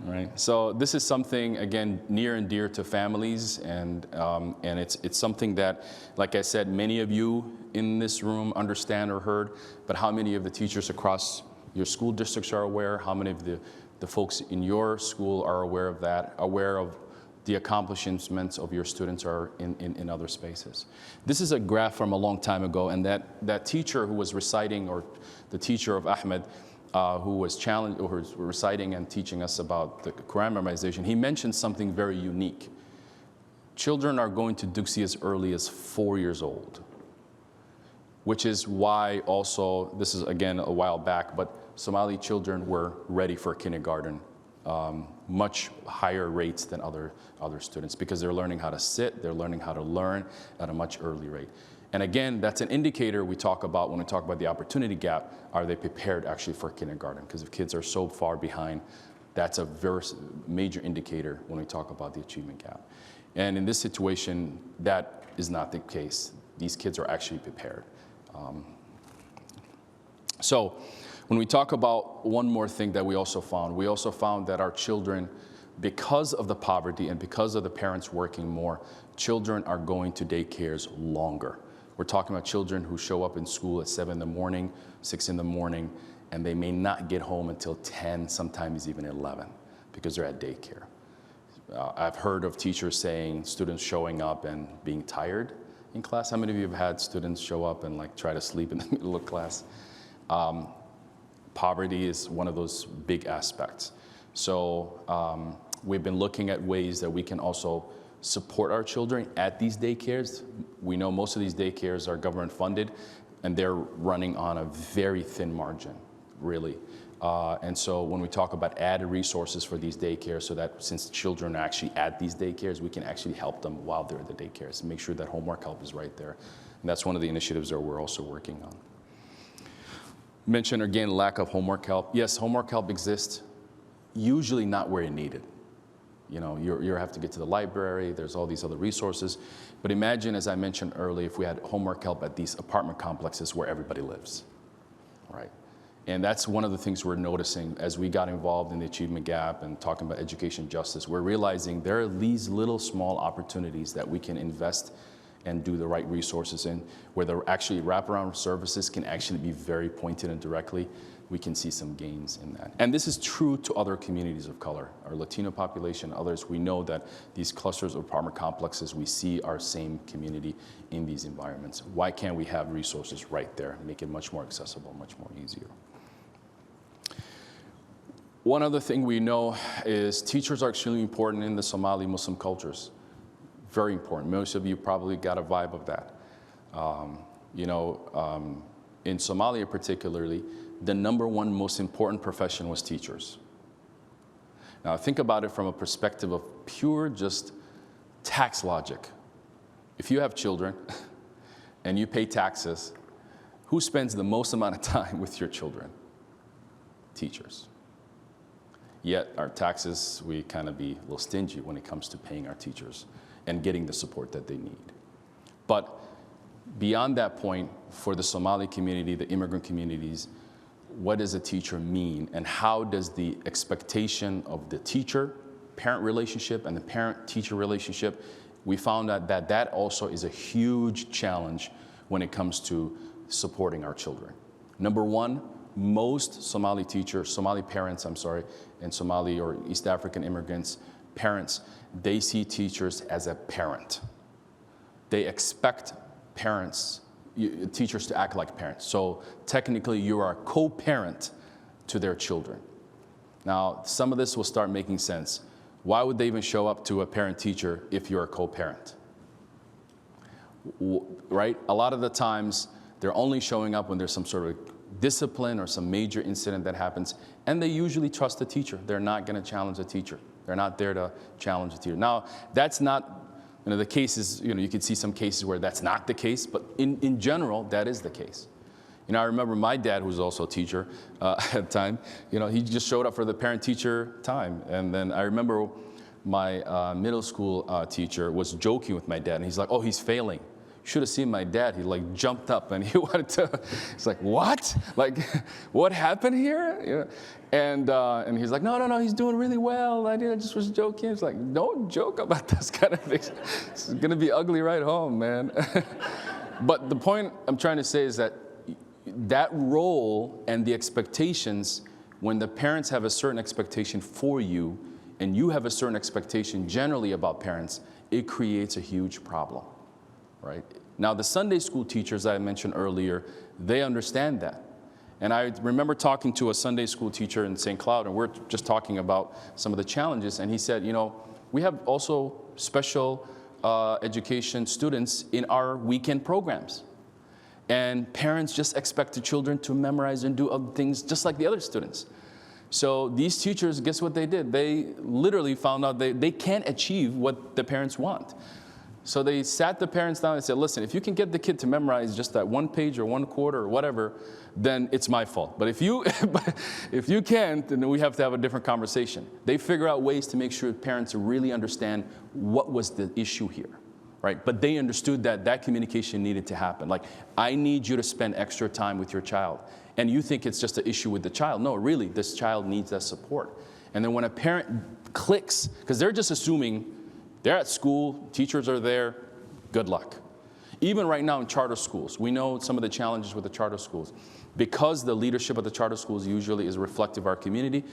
right? So this is something, again, near and dear to families, and it's something that, like I said, many of you in this room understand or heard, but how many of the teachers across your school districts are aware? How many of the folks in your school are aware of that, aware of the accomplishments of your students are in other spaces? This is a graph from a long time ago, and that teacher who was reciting, or the teacher of Ahmed, who was challenged, or was reciting and teaching us about the Quran memorization, he mentioned something very unique. Children are going to Duksi as early as 4 years old, which is why also, this is again a while back, but Somali children were ready for kindergarten, much higher rates than other students, because they're learning how to sit, they're learning how to learn at a much early rate. And again, that's an indicator we talk about when we talk about the opportunity gap. Are they prepared actually for kindergarten? Because if kids are so far behind, that's a very major indicator when we talk about the achievement gap. And in this situation, that is not the case. These kids are actually prepared. So When we talk about one more thing that we also found that our children, because of the poverty and because of the parents working more, children are going to daycares longer. We're talking about children who show up in school at 7 in the morning, 6 in the morning, and they may not get home until 10, sometimes even 11, because they're at daycare. I've heard of teachers saying students showing up and being tired in class. How many of you have had students show up and like try to sleep in the middle of class? Poverty is one of those big aspects. So we've been looking at ways that we can also support our children at these daycares. We know most of these daycares are government funded, and they're running on a very thin margin, really. And so when we talk about added resources for these daycares, so that since children are actually at these daycares, we can actually help them while they're at the daycares and make sure that homework help is right there. And that's one of the initiatives that we're also working on. Mention again, lack of homework help. Yes, homework help exists, usually not where it's needed. You know, you have to get to the library, there's all these other resources. But imagine, as I mentioned earlier, if we had homework help at these apartment complexes where everybody lives, right? And that's one of the things we're noticing as we got involved in the achievement gap and talking about education justice. We're realizing there are these little small opportunities that we can invest and do the right resources in, where the actually wraparound services can actually be very pointed and directly. We can see some gains in that. And this is true to other communities of color, our Latino population, others. We know that these clusters of apartment complexes, we see our same community in these environments. Why can't we have resources right there, make it much more accessible, much more easier? One other thing we know is teachers are extremely important in the Somali Muslim cultures. Very important. Most of you probably got a vibe of that. In Somalia particularly, the #1 most important profession was teachers. Now think about it from a perspective of pure just tax logic. If you have children and you pay taxes, who spends the most amount of time with your children? Teachers. Yet our taxes, we kind of be a little stingy when it comes to paying our teachers and getting the support that they need. But beyond that point, for the Somali community, the immigrant communities, what does a teacher mean, and how does the expectation of the teacher-parent relationship and the parent-teacher relationship, we found out that that also is a huge challenge when it comes to supporting our children. #1, most Somali parents, and Somali or East African immigrants, parents, they see teachers as a parent. They expect teachers to act like parents. So technically you are a co-parent to their children. Now, some of this will start making sense. Why would they even show up to a parent-teacher if you're a co-parent? Right? A lot of the times, they're only showing up when there's some sort of discipline or some major incident that happens, and they usually trust the teacher. They're not going to challenge the teacher. They're not there to challenge the teacher. Now, that's not, the cases, you could see some cases where that's not the case, but in general, that is the case. I remember my dad, who was also a teacher at the time, he just showed up for the parent-teacher time. And then I remember my middle school teacher was joking with my dad, and he's like, oh, he's failing. You should have seen my dad. He like jumped up and he wanted to, he's like, what? Like, what happened here? And he's like, no, he's doing really well. I just was joking. It's like, don't joke about this kind of thing. It's gonna be ugly right home, man. But the point I'm trying to say is that role and the expectations, when the parents have a certain expectation for you and you have a certain expectation generally about parents, it creates a huge problem, right? Now, the Sunday school teachers I mentioned earlier, they understand that. And I remember talking to a Sunday school teacher in St. Cloud, and we're just talking about some of the challenges, and he said, we have also special education students in our weekend programs. And parents just expect the children to memorize and do other things just like the other students. So these teachers, guess what they did? They literally found out they can't achieve what the parents want. So they sat the parents down and said, listen, if you can get the kid to memorize just that one page or one quarter or whatever, then it's my fault. But if you can't, then we have to have a different conversation. They figure out ways to make sure parents really understand what was the issue here. Right? But they understood that communication needed to happen. Like, I need you to spend extra time with your child. And you think it's just an issue with the child. No, really, this child needs that support. And then when a parent clicks, because they're just assuming they're at school, teachers are there, good luck. Even right now in charter schools, we know some of the challenges with the charter schools. Because the leadership of the charter schools usually is reflective of our community,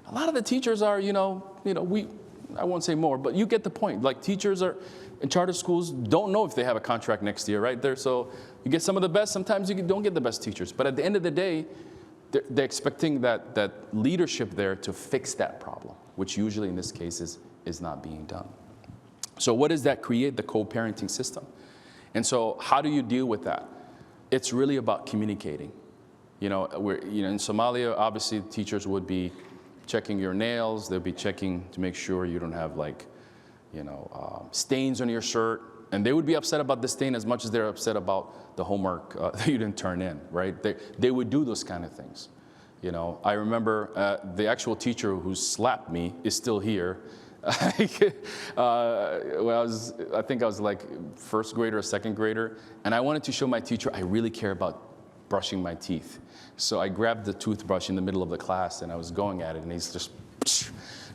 a lot of the teachers are, I won't say more, but you get the point. Like, teachers are in charter schools don't know if they have a contract next year, right? So you get some of the best, sometimes you don't get the best teachers. But at the end of the day, they're expecting that leadership there to fix that problem, which usually in this case is not being done. So what does that create? The co-parenting system. And so how do you deal with that? It's really about communicating. In Somalia, obviously teachers would be checking your nails. They'll be checking to make sure you don't have stains on your shirt. And they would be upset about the stain as much as they're upset about the homework that you didn't turn in, right? They would do those kind of things. I remember the actual teacher who slapped me is still here. I think I was like first grader or second grader, and I wanted to show my teacher I really care about brushing my teeth. So I grabbed the toothbrush in the middle of the class, and I was going at it, and he's just,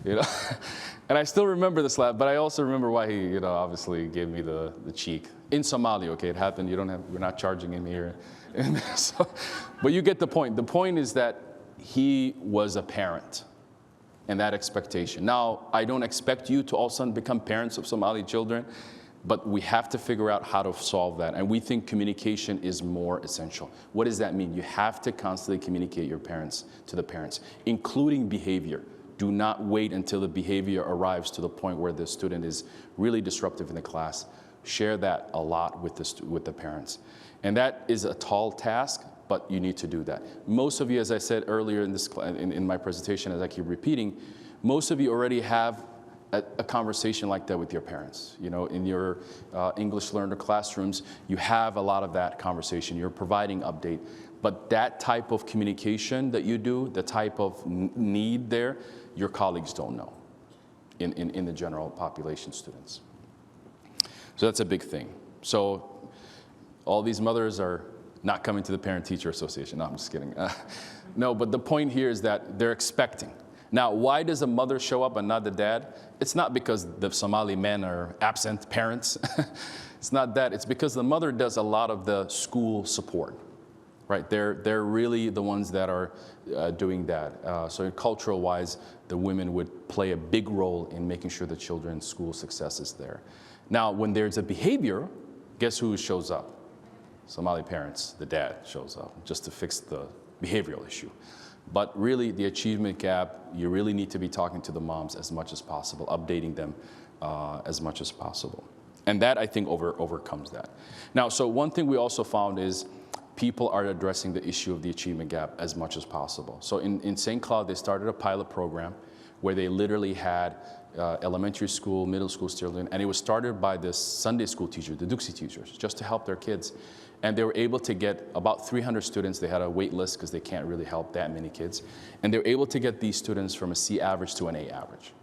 And I still remember the slap, but I also remember why he, obviously gave me the cheek. In Somalia, okay, it happened. We're not charging him here. But you get the point. The point is that he was a parent. And that expectation. Now, I don't expect you to all of a sudden become parents of Somali children, but we have to figure out how to solve that. And we think communication is more essential. What does that mean? You have to constantly communicate to the parents, including behavior. Do not wait until the behavior arrives to the point where the student is really disruptive in the class. Share that a lot with the parents. And that is a tall task, but you need to do that. Most of you, as I said earlier in my presentation, as I keep repeating, most of you already have a conversation like that with your parents. In your English learner classrooms, you have a lot of that conversation. You're providing update. But that type of communication that you do, the type of need there, your colleagues don't know in the general population students. So that's a big thing. So all these mothers are not coming to the Parent-Teacher Association. No, I'm just kidding. No, but the point here is that they're expecting. Now, why does a mother show up and not the dad? It's not because the Somali men are absent parents. It's not that. It's because the mother does a lot of the school support, right? They're really the ones that are doing that. So cultural-wise, the women would play a big role in making sure the children's school success is there. Now, when there's a behavior, guess who shows up? Somali parents, the dad shows up just to fix the behavioral issue. But really, the achievement gap, you really need to be talking to the moms as much as possible, updating them as much as possible. And that, I think, overcomes that. Now, so one thing we also found is people are addressing the issue of the achievement gap as much as possible. So in St. Cloud, they started a pilot program where they literally had elementary school, middle school children, and it was started by the Sunday school teachers, the Duxi teachers, just to help their kids. And they were able to get about 300 students. They had a wait list because they can't really help that many kids. And they were able to get these students from a C average to an A average.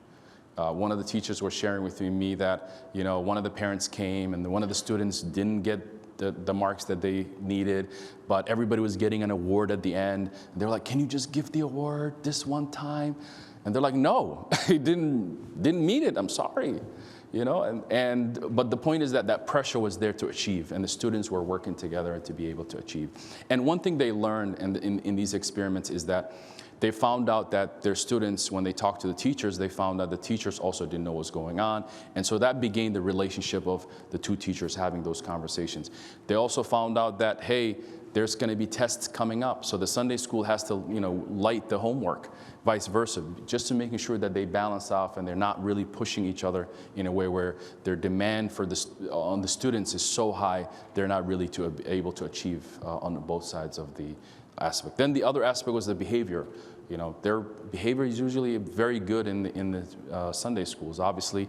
One of the teachers was sharing with me that, one of the parents came and one of the students didn't get the marks that they needed, but everybody was getting an award at the end. They're like, can you just give the award this one time? And they're like, no, he didn't meet it, I'm sorry. But the point is that pressure was there to achieve, and the students were working together to be able to achieve. And one thing they learned in these experiments is that they found out that their students, when they talked to the teachers, they found out the teachers also didn't know what was going on. And so that began the relationship of the two teachers having those conversations. They also found out that, hey, there's going to be tests coming up. So the Sunday school has to, light the homework, vice versa, just to making sure that they balance off and they're not really pushing each other in a way where their demand on the students is so high, they're not really able to achieve on both sides of the aspect. Then the other aspect was the behavior. Their behavior is usually very good in the Sunday schools. Obviously,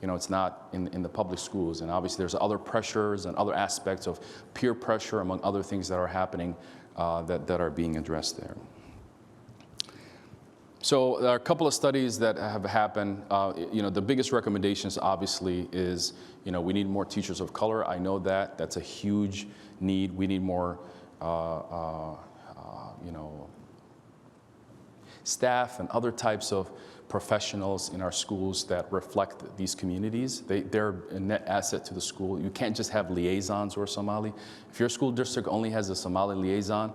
it's not in the public schools, and obviously there's other pressures and other aspects of peer pressure, among other things that are happening that are being addressed there. So there are a couple of studies that have happened. The biggest recommendations obviously is, we need more teachers of color. I know that's a huge need. We need more staff and other types of professionals in our schools that reflect these communities. They're a net asset to the school. You can't just have liaisons who are Somali. If your school district only has a Somali liaison,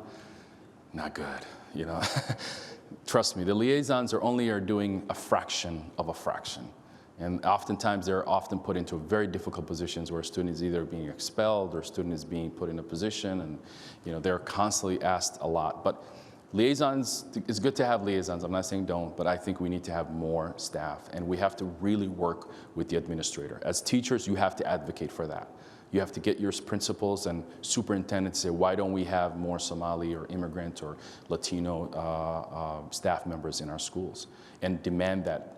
not good, Trust me, the liaisons are doing a fraction of a fraction. And oftentimes they're often put into very difficult positions where a student is either being expelled or a student is being put in a position, and they're constantly asked a lot. But liaisons, it's good to have liaisons, I'm not saying don't, but I think we need to have more staff, and we have to really work with the administrator. As teachers, you have to advocate for that. You have to get your principals and superintendents to say, why don't we have more Somali or immigrant or Latino staff members in our schools, and demand that.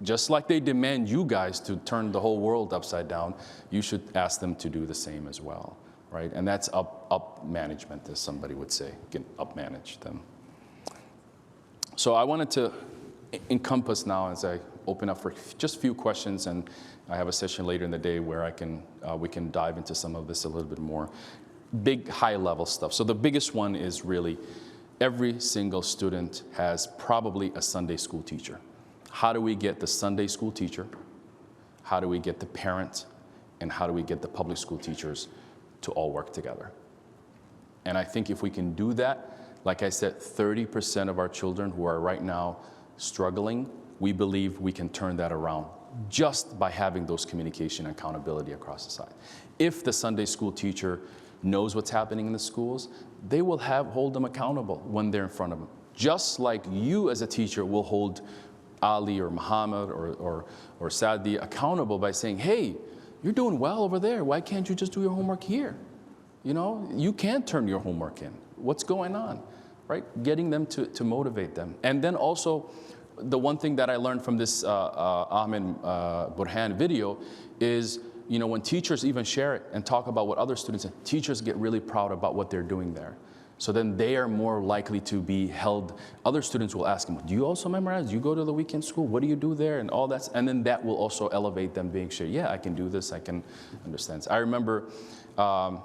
Just like they demand you guys to turn the whole world upside down, you should ask them to do the same as well, right? And that's up management, as somebody would say. You can up manage them. So I wanted to encompass now as I open up for just a few questions, and I have a session later in the day where we can dive into some of this a little bit more. Big, high-level stuff. So the biggest one is really every single student has probably a Sunday school teacher. How do we get the Sunday school teacher? How do we get the parent? And how do we get the public school teachers to all work together? And I think if we can do that, like I said, 30% of our children who are right now struggling, we believe we can turn that around just by having those communication and accountability across the side. If the Sunday school teacher knows what's happening in the schools, they will hold them accountable when they're in front of them. Just like you as a teacher will hold Ali or Muhammad or Sadi accountable by saying, hey, you're doing well over there. Why can't you just do your homework here? You can turn your homework in. What's going on, right? Getting them to motivate them. And then also, the one thing that I learned from this Ahmed Burhan video is, when teachers even share it and talk about what other students, teachers get really proud about what they're doing there. So then they are more likely to be held. Other students will ask them, do you also memorize? Do you go to the weekend school? What do you do there? And all that. And then that will also elevate them being sure, yeah, I can do this. I can understand. I remember Mr.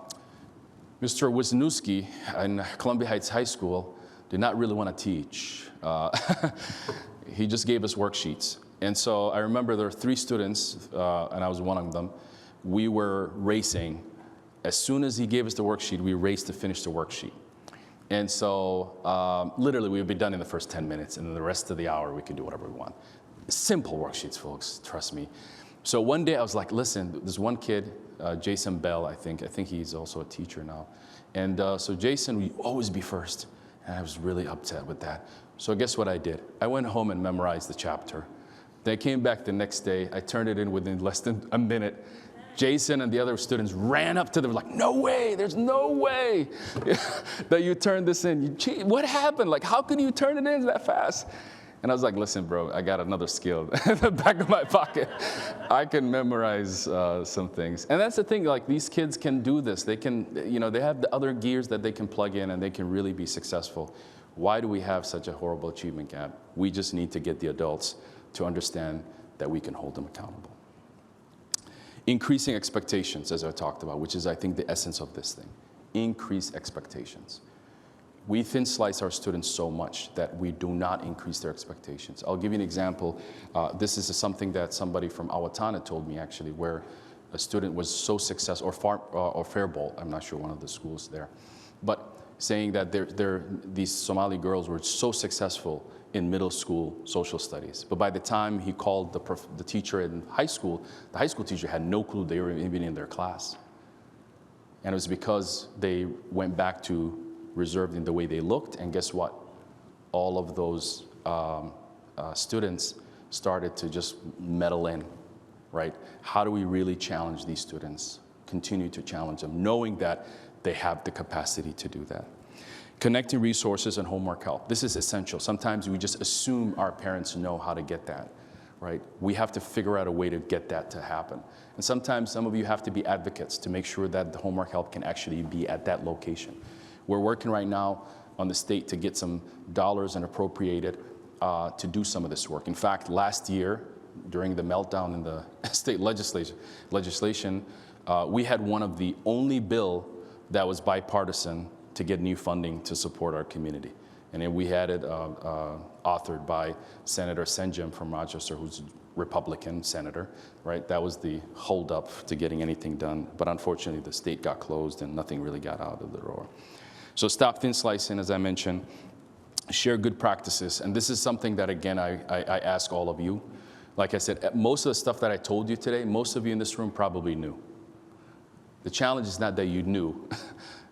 Wisniewski in Columbia Heights High School did not really want to teach. He just gave us worksheets. And so I remember there were 3 students, and I was one of them. We were racing. As soon as he gave us the worksheet, we raced to finish the worksheet. And so literally we would be done in the first 10 minutes, and then the rest of the hour we could do whatever we want. Simple worksheets, folks, trust me. So one day I was like, listen, there's one kid, Jason Bell, I think he's also a teacher now. And so Jason would always be first, and I was really upset with that. So guess what I did? I went home and memorized the chapter. Then I came back the next day, I turned it in within less than a minute. Jason and the other students ran up to them like, no way, there's no way that you turned this in. What happened? Like, how can you turn it in that fast? And I was like, listen, bro, I got another skill in the back of my pocket. I can memorize some things. And that's the thing, like these kids can do this. They can, they have the other gears that they can plug in and they can really be successful. Why do we have such a horrible achievement gap? We just need to get the adults to understand that we can hold them accountable. Increasing expectations, as I talked about, which is, I think, the essence of this thing. Increase expectations. We thin slice our students so much that we do not increase their expectations. I'll give you an example. This is something that somebody from Awatana told me, actually, where a student was so successful, or Faribault, I'm not sure, one of the schools there, but saying that these Somali girls were so successful in middle school social studies. But by the time he called the teacher in high school, the high school teacher had no clue they were even in their class. And it was because they went back to reserved in the way they looked, and guess what? All of those students started to just meddle in, right? How do we really challenge these students? Continue to challenge them, knowing that they have the capacity to do that. Connecting resources and homework help. This is essential. Sometimes we just assume our parents know how to get that, right? We have to figure out a way to get that to happen. And sometimes some of you have to be advocates to make sure that the homework help can actually be at that location. We're working right now on the state to get some dollars and appropriate it to do some of this work. In fact, last year, during the meltdown in the state legislation, we had one of the only bill that was bipartisan to get new funding to support our community. And then we had it authored by Senator Senjem from Rochester, who's a Republican senator, right? That was the holdup to getting anything done. But unfortunately, the state got closed and nothing really got out of the door. So stop thin slicing, as I mentioned. Share good practices. And this is something that, again, I ask all of you. Like I said, most of the stuff that I told you today, most of you in this room probably knew. The challenge is not that you knew.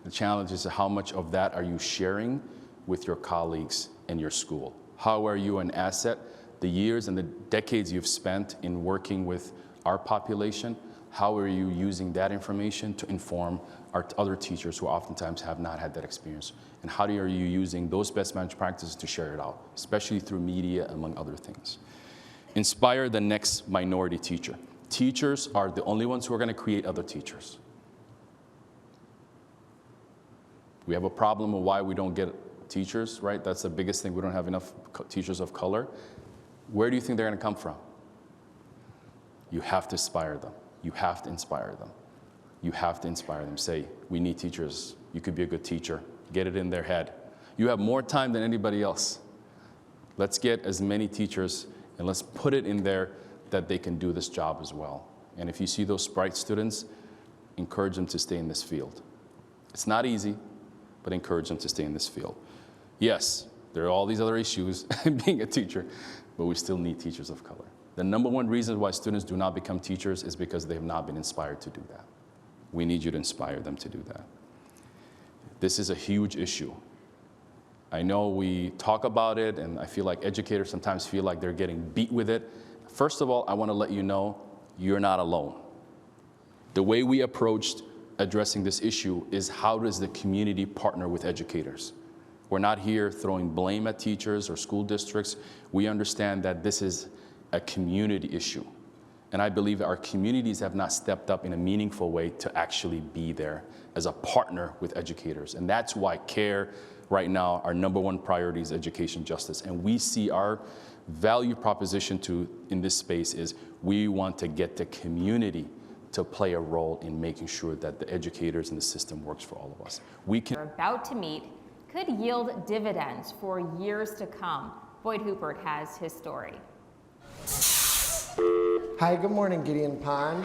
The challenge is how much of that are you sharing with your colleagues in your school? How are you an asset? The years and the decades you've spent in working with our population, how are you using that information to inform our other teachers who oftentimes have not had that experience? And how are you using those best management practices to share it out, especially through media, among other things? Inspire the next minority teacher. Teachers are the only ones who are going to create other teachers. We have a problem of why we don't get teachers, right? That's the biggest thing. We don't have enough teachers of color. Where do you think they're going to come from? You have to inspire them. You have to inspire them. You have to inspire them. Say, we need teachers. You could be a good teacher. Get it in their head. You have more time than anybody else. Let's get as many teachers and let's put it in there that they can do this job as well. And if you see those bright students, encourage them to stay in this field. It's not easy, but encourage them to stay in this field. Yes, there are all these other issues being a teacher, but we still need teachers of color. The number one reason why students do not become teachers is because they have not been inspired to do that. We need you to inspire them to do that. This is a huge issue. I know we talk about it, and I feel like educators sometimes feel like they're getting beat with it. First of all, I want to let you know you're not alone. The way we approached addressing this issue is how does the community partner with educators? We're not here throwing blame at teachers or school districts. We understand that this is a community issue. And I believe our communities have not stepped up in a meaningful way to actually be there as a partner with educators. And that's why CARE right now, our number one priority is education justice. And we see our value proposition in this space is we want to get the community to play a role in making sure that the educators and the system works for all of us. We're about to meet could yield dividends for years to come. Boyd Hupert has his story. Hi, good morning, Gideon Pond.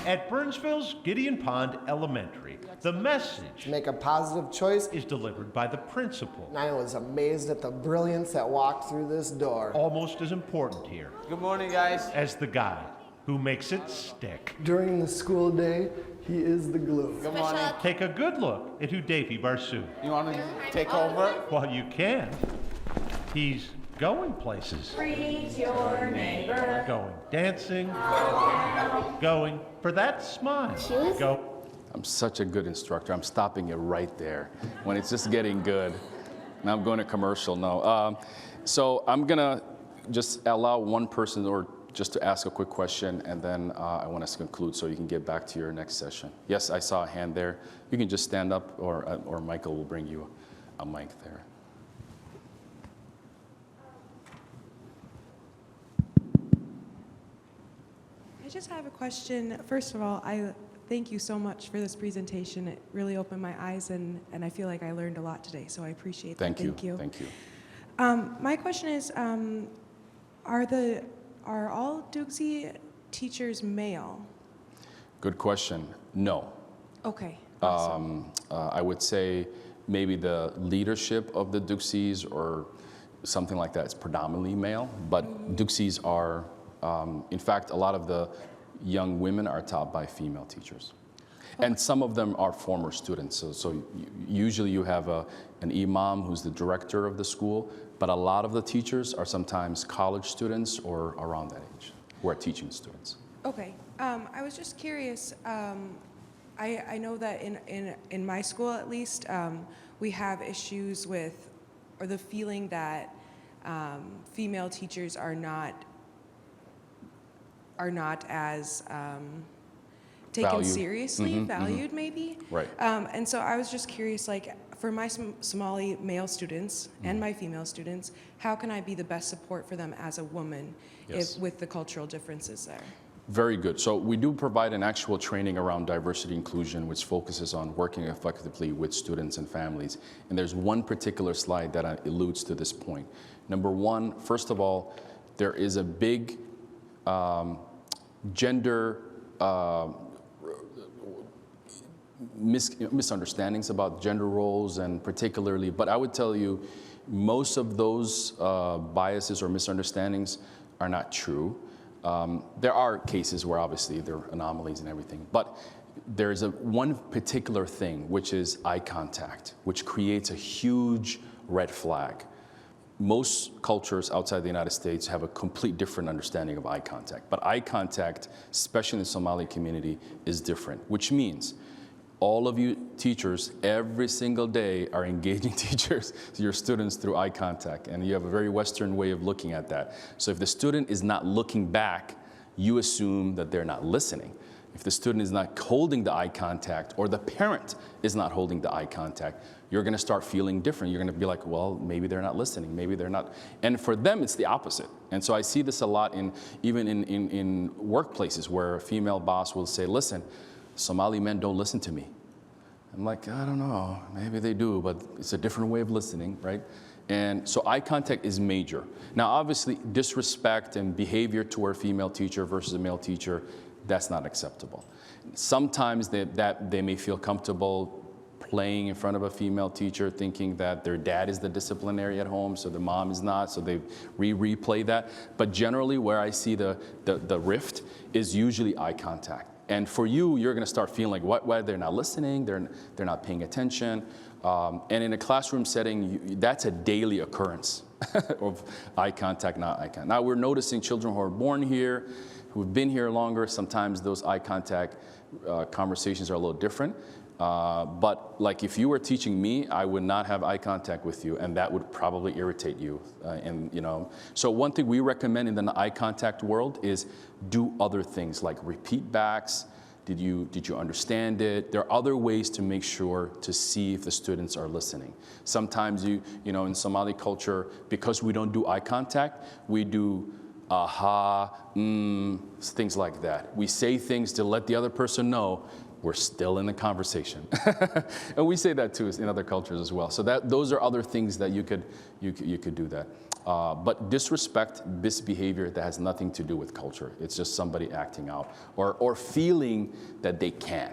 At Burnsville's Gideon Pond Elementary, the message Make a positive choice is delivered by the principal. And I was amazed at the brilliance that walked through this door. Almost as important here Good morning, guys. as the guy who makes it stick. During the school day, he is the glue. Good morning. Take a good look at Udefi Barsu. You want to take over? Well, you can. He's going places. Greet your neighbor. Going dancing. Going for that smile. Go. I'm such a good instructor. I'm stopping it right there when it's just getting good. Now I'm going to commercial. No. So I'm going to just allow one person or just to ask a quick question, and then I want us to conclude so you can get back to your next session. Yes, I saw a hand there. You can just stand up, or Michael will bring you a mic there. I just have a question. First of all, I thank you so much for this presentation. It really opened my eyes, and I feel like I learned a lot today, so I appreciate that. Thank you. Thank you. My question is, are all Dukesy teachers male? Good question. No. Okay. Awesome. I would say maybe the leadership of the Dukeseys or something like that is predominantly male, but Dukeseys are, in fact, a lot of the young women are taught by female teachers. Okay. And some of them are former students. So usually you have an imam who's the director of the school, but a lot of the teachers are sometimes college students or around that age who are teaching students. Okay. I was just curious. I know that in my school, at least, we have issues with, or the feeling that female teachers are not as taken Valued. seriously, valued maybe. Right. And so I was just curious, like, for my Somali male students and my female students, how can I be the best support for them as a woman Yes. with the cultural differences there? Very good. So we do provide an actual training around diversity inclusion, which focuses on working effectively with students and families. And there's one particular slide that alludes to this point. Number one, first of all, there is a big gender misunderstandings about gender roles, and particularly, but I would tell you, most of those biases or misunderstandings are not true. There are cases where obviously there are anomalies and everything, but there's one particular thing, which is eye contact, which creates a huge red flag. Most cultures outside the United States have a complete different understanding of eye contact, but eye contact, especially in the Somali community, is different, which means all of you teachers every single day are engaging your students through eye contact, and you have a very Western way of looking at that. So if the student is not looking back, you assume that they're not listening. If the student is not holding the eye contact, or the parent is not holding the eye contact, you're gonna start feeling different. You're gonna be like, well, maybe they're not listening, maybe they're not. And for them, it's the opposite. And so I see this a lot even in workplaces where a female boss will say, listen, Somali men don't listen to me. I'm like, I don't know, maybe they do, but it's a different way of listening, right? And so eye contact is major. Now, obviously, disrespect and behavior toward a female teacher versus a male teacher, that's not acceptable. Sometimes they may feel comfortable playing in front of a female teacher, thinking that their dad is the disciplinary at home, so the mom is not, so they replay that. But generally, where I see the rift is usually eye contact. And for you, you're going to start feeling like, what, they're not listening, they're not paying attention. And in a classroom setting, that's a daily occurrence of eye contact, not eye contact. Now, we're noticing children who are born here, who've been here longer, sometimes those eye contact conversations are a little different. But like if you were teaching me, I would not have eye contact with you, and that would probably irritate you. So one thing we recommend in the eye contact world is do other things like repeat backs. Did you understand it? There are other ways to make sure to see if the students are listening. Sometimes in Somali culture, because we don't do eye contact, we do ARAHA, things like that. We say things to let the other person know we're still in the conversation. And we say that too in other cultures as well. So those are other things that you could do that. But disrespect, misbehavior, that has nothing to do with culture. It's just somebody acting out or feeling that they can.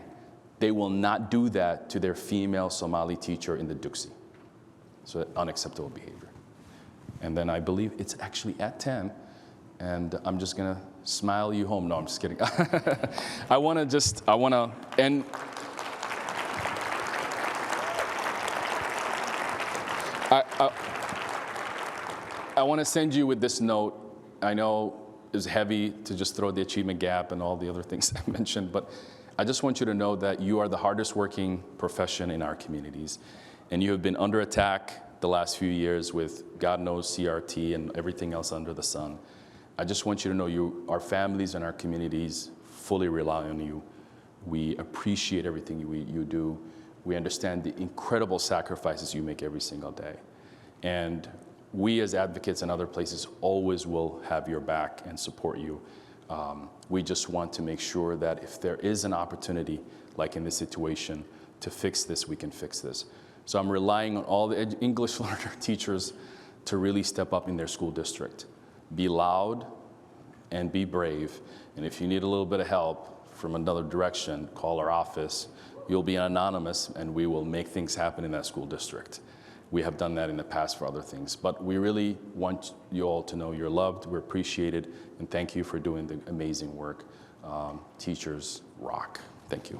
They will not do that to their female Somali teacher in the Duxi. So unacceptable behavior. And then I believe it's actually at 10. And I'm just gonna smile you home. No, I'm just kidding. I wanna end. I wanna send you with this note. I know it's heavy to just throw the achievement gap and all the other things I mentioned, but I just want you to know that you are the hardest working profession in our communities. And you have been under attack the last few years with God knows CRT and everything else under the sun. I just want you to know our families and our communities fully rely on you. We appreciate everything you do. We understand the incredible sacrifices you make every single day. And we as advocates in other places always will have your back and support you. We just want to make sure that if there is an opportunity, like in this situation, to fix this, we can fix this. So I'm relying on all the English learner teachers to really step up in their school district. Be loud and be brave. And if you need a little bit of help from another direction, call our office. You'll be anonymous and we will make things happen in that school district. We have done that in the past for other things. But we really want you all to know you're loved, we're appreciated, and thank you for doing the amazing work. Teachers rock. Thank you.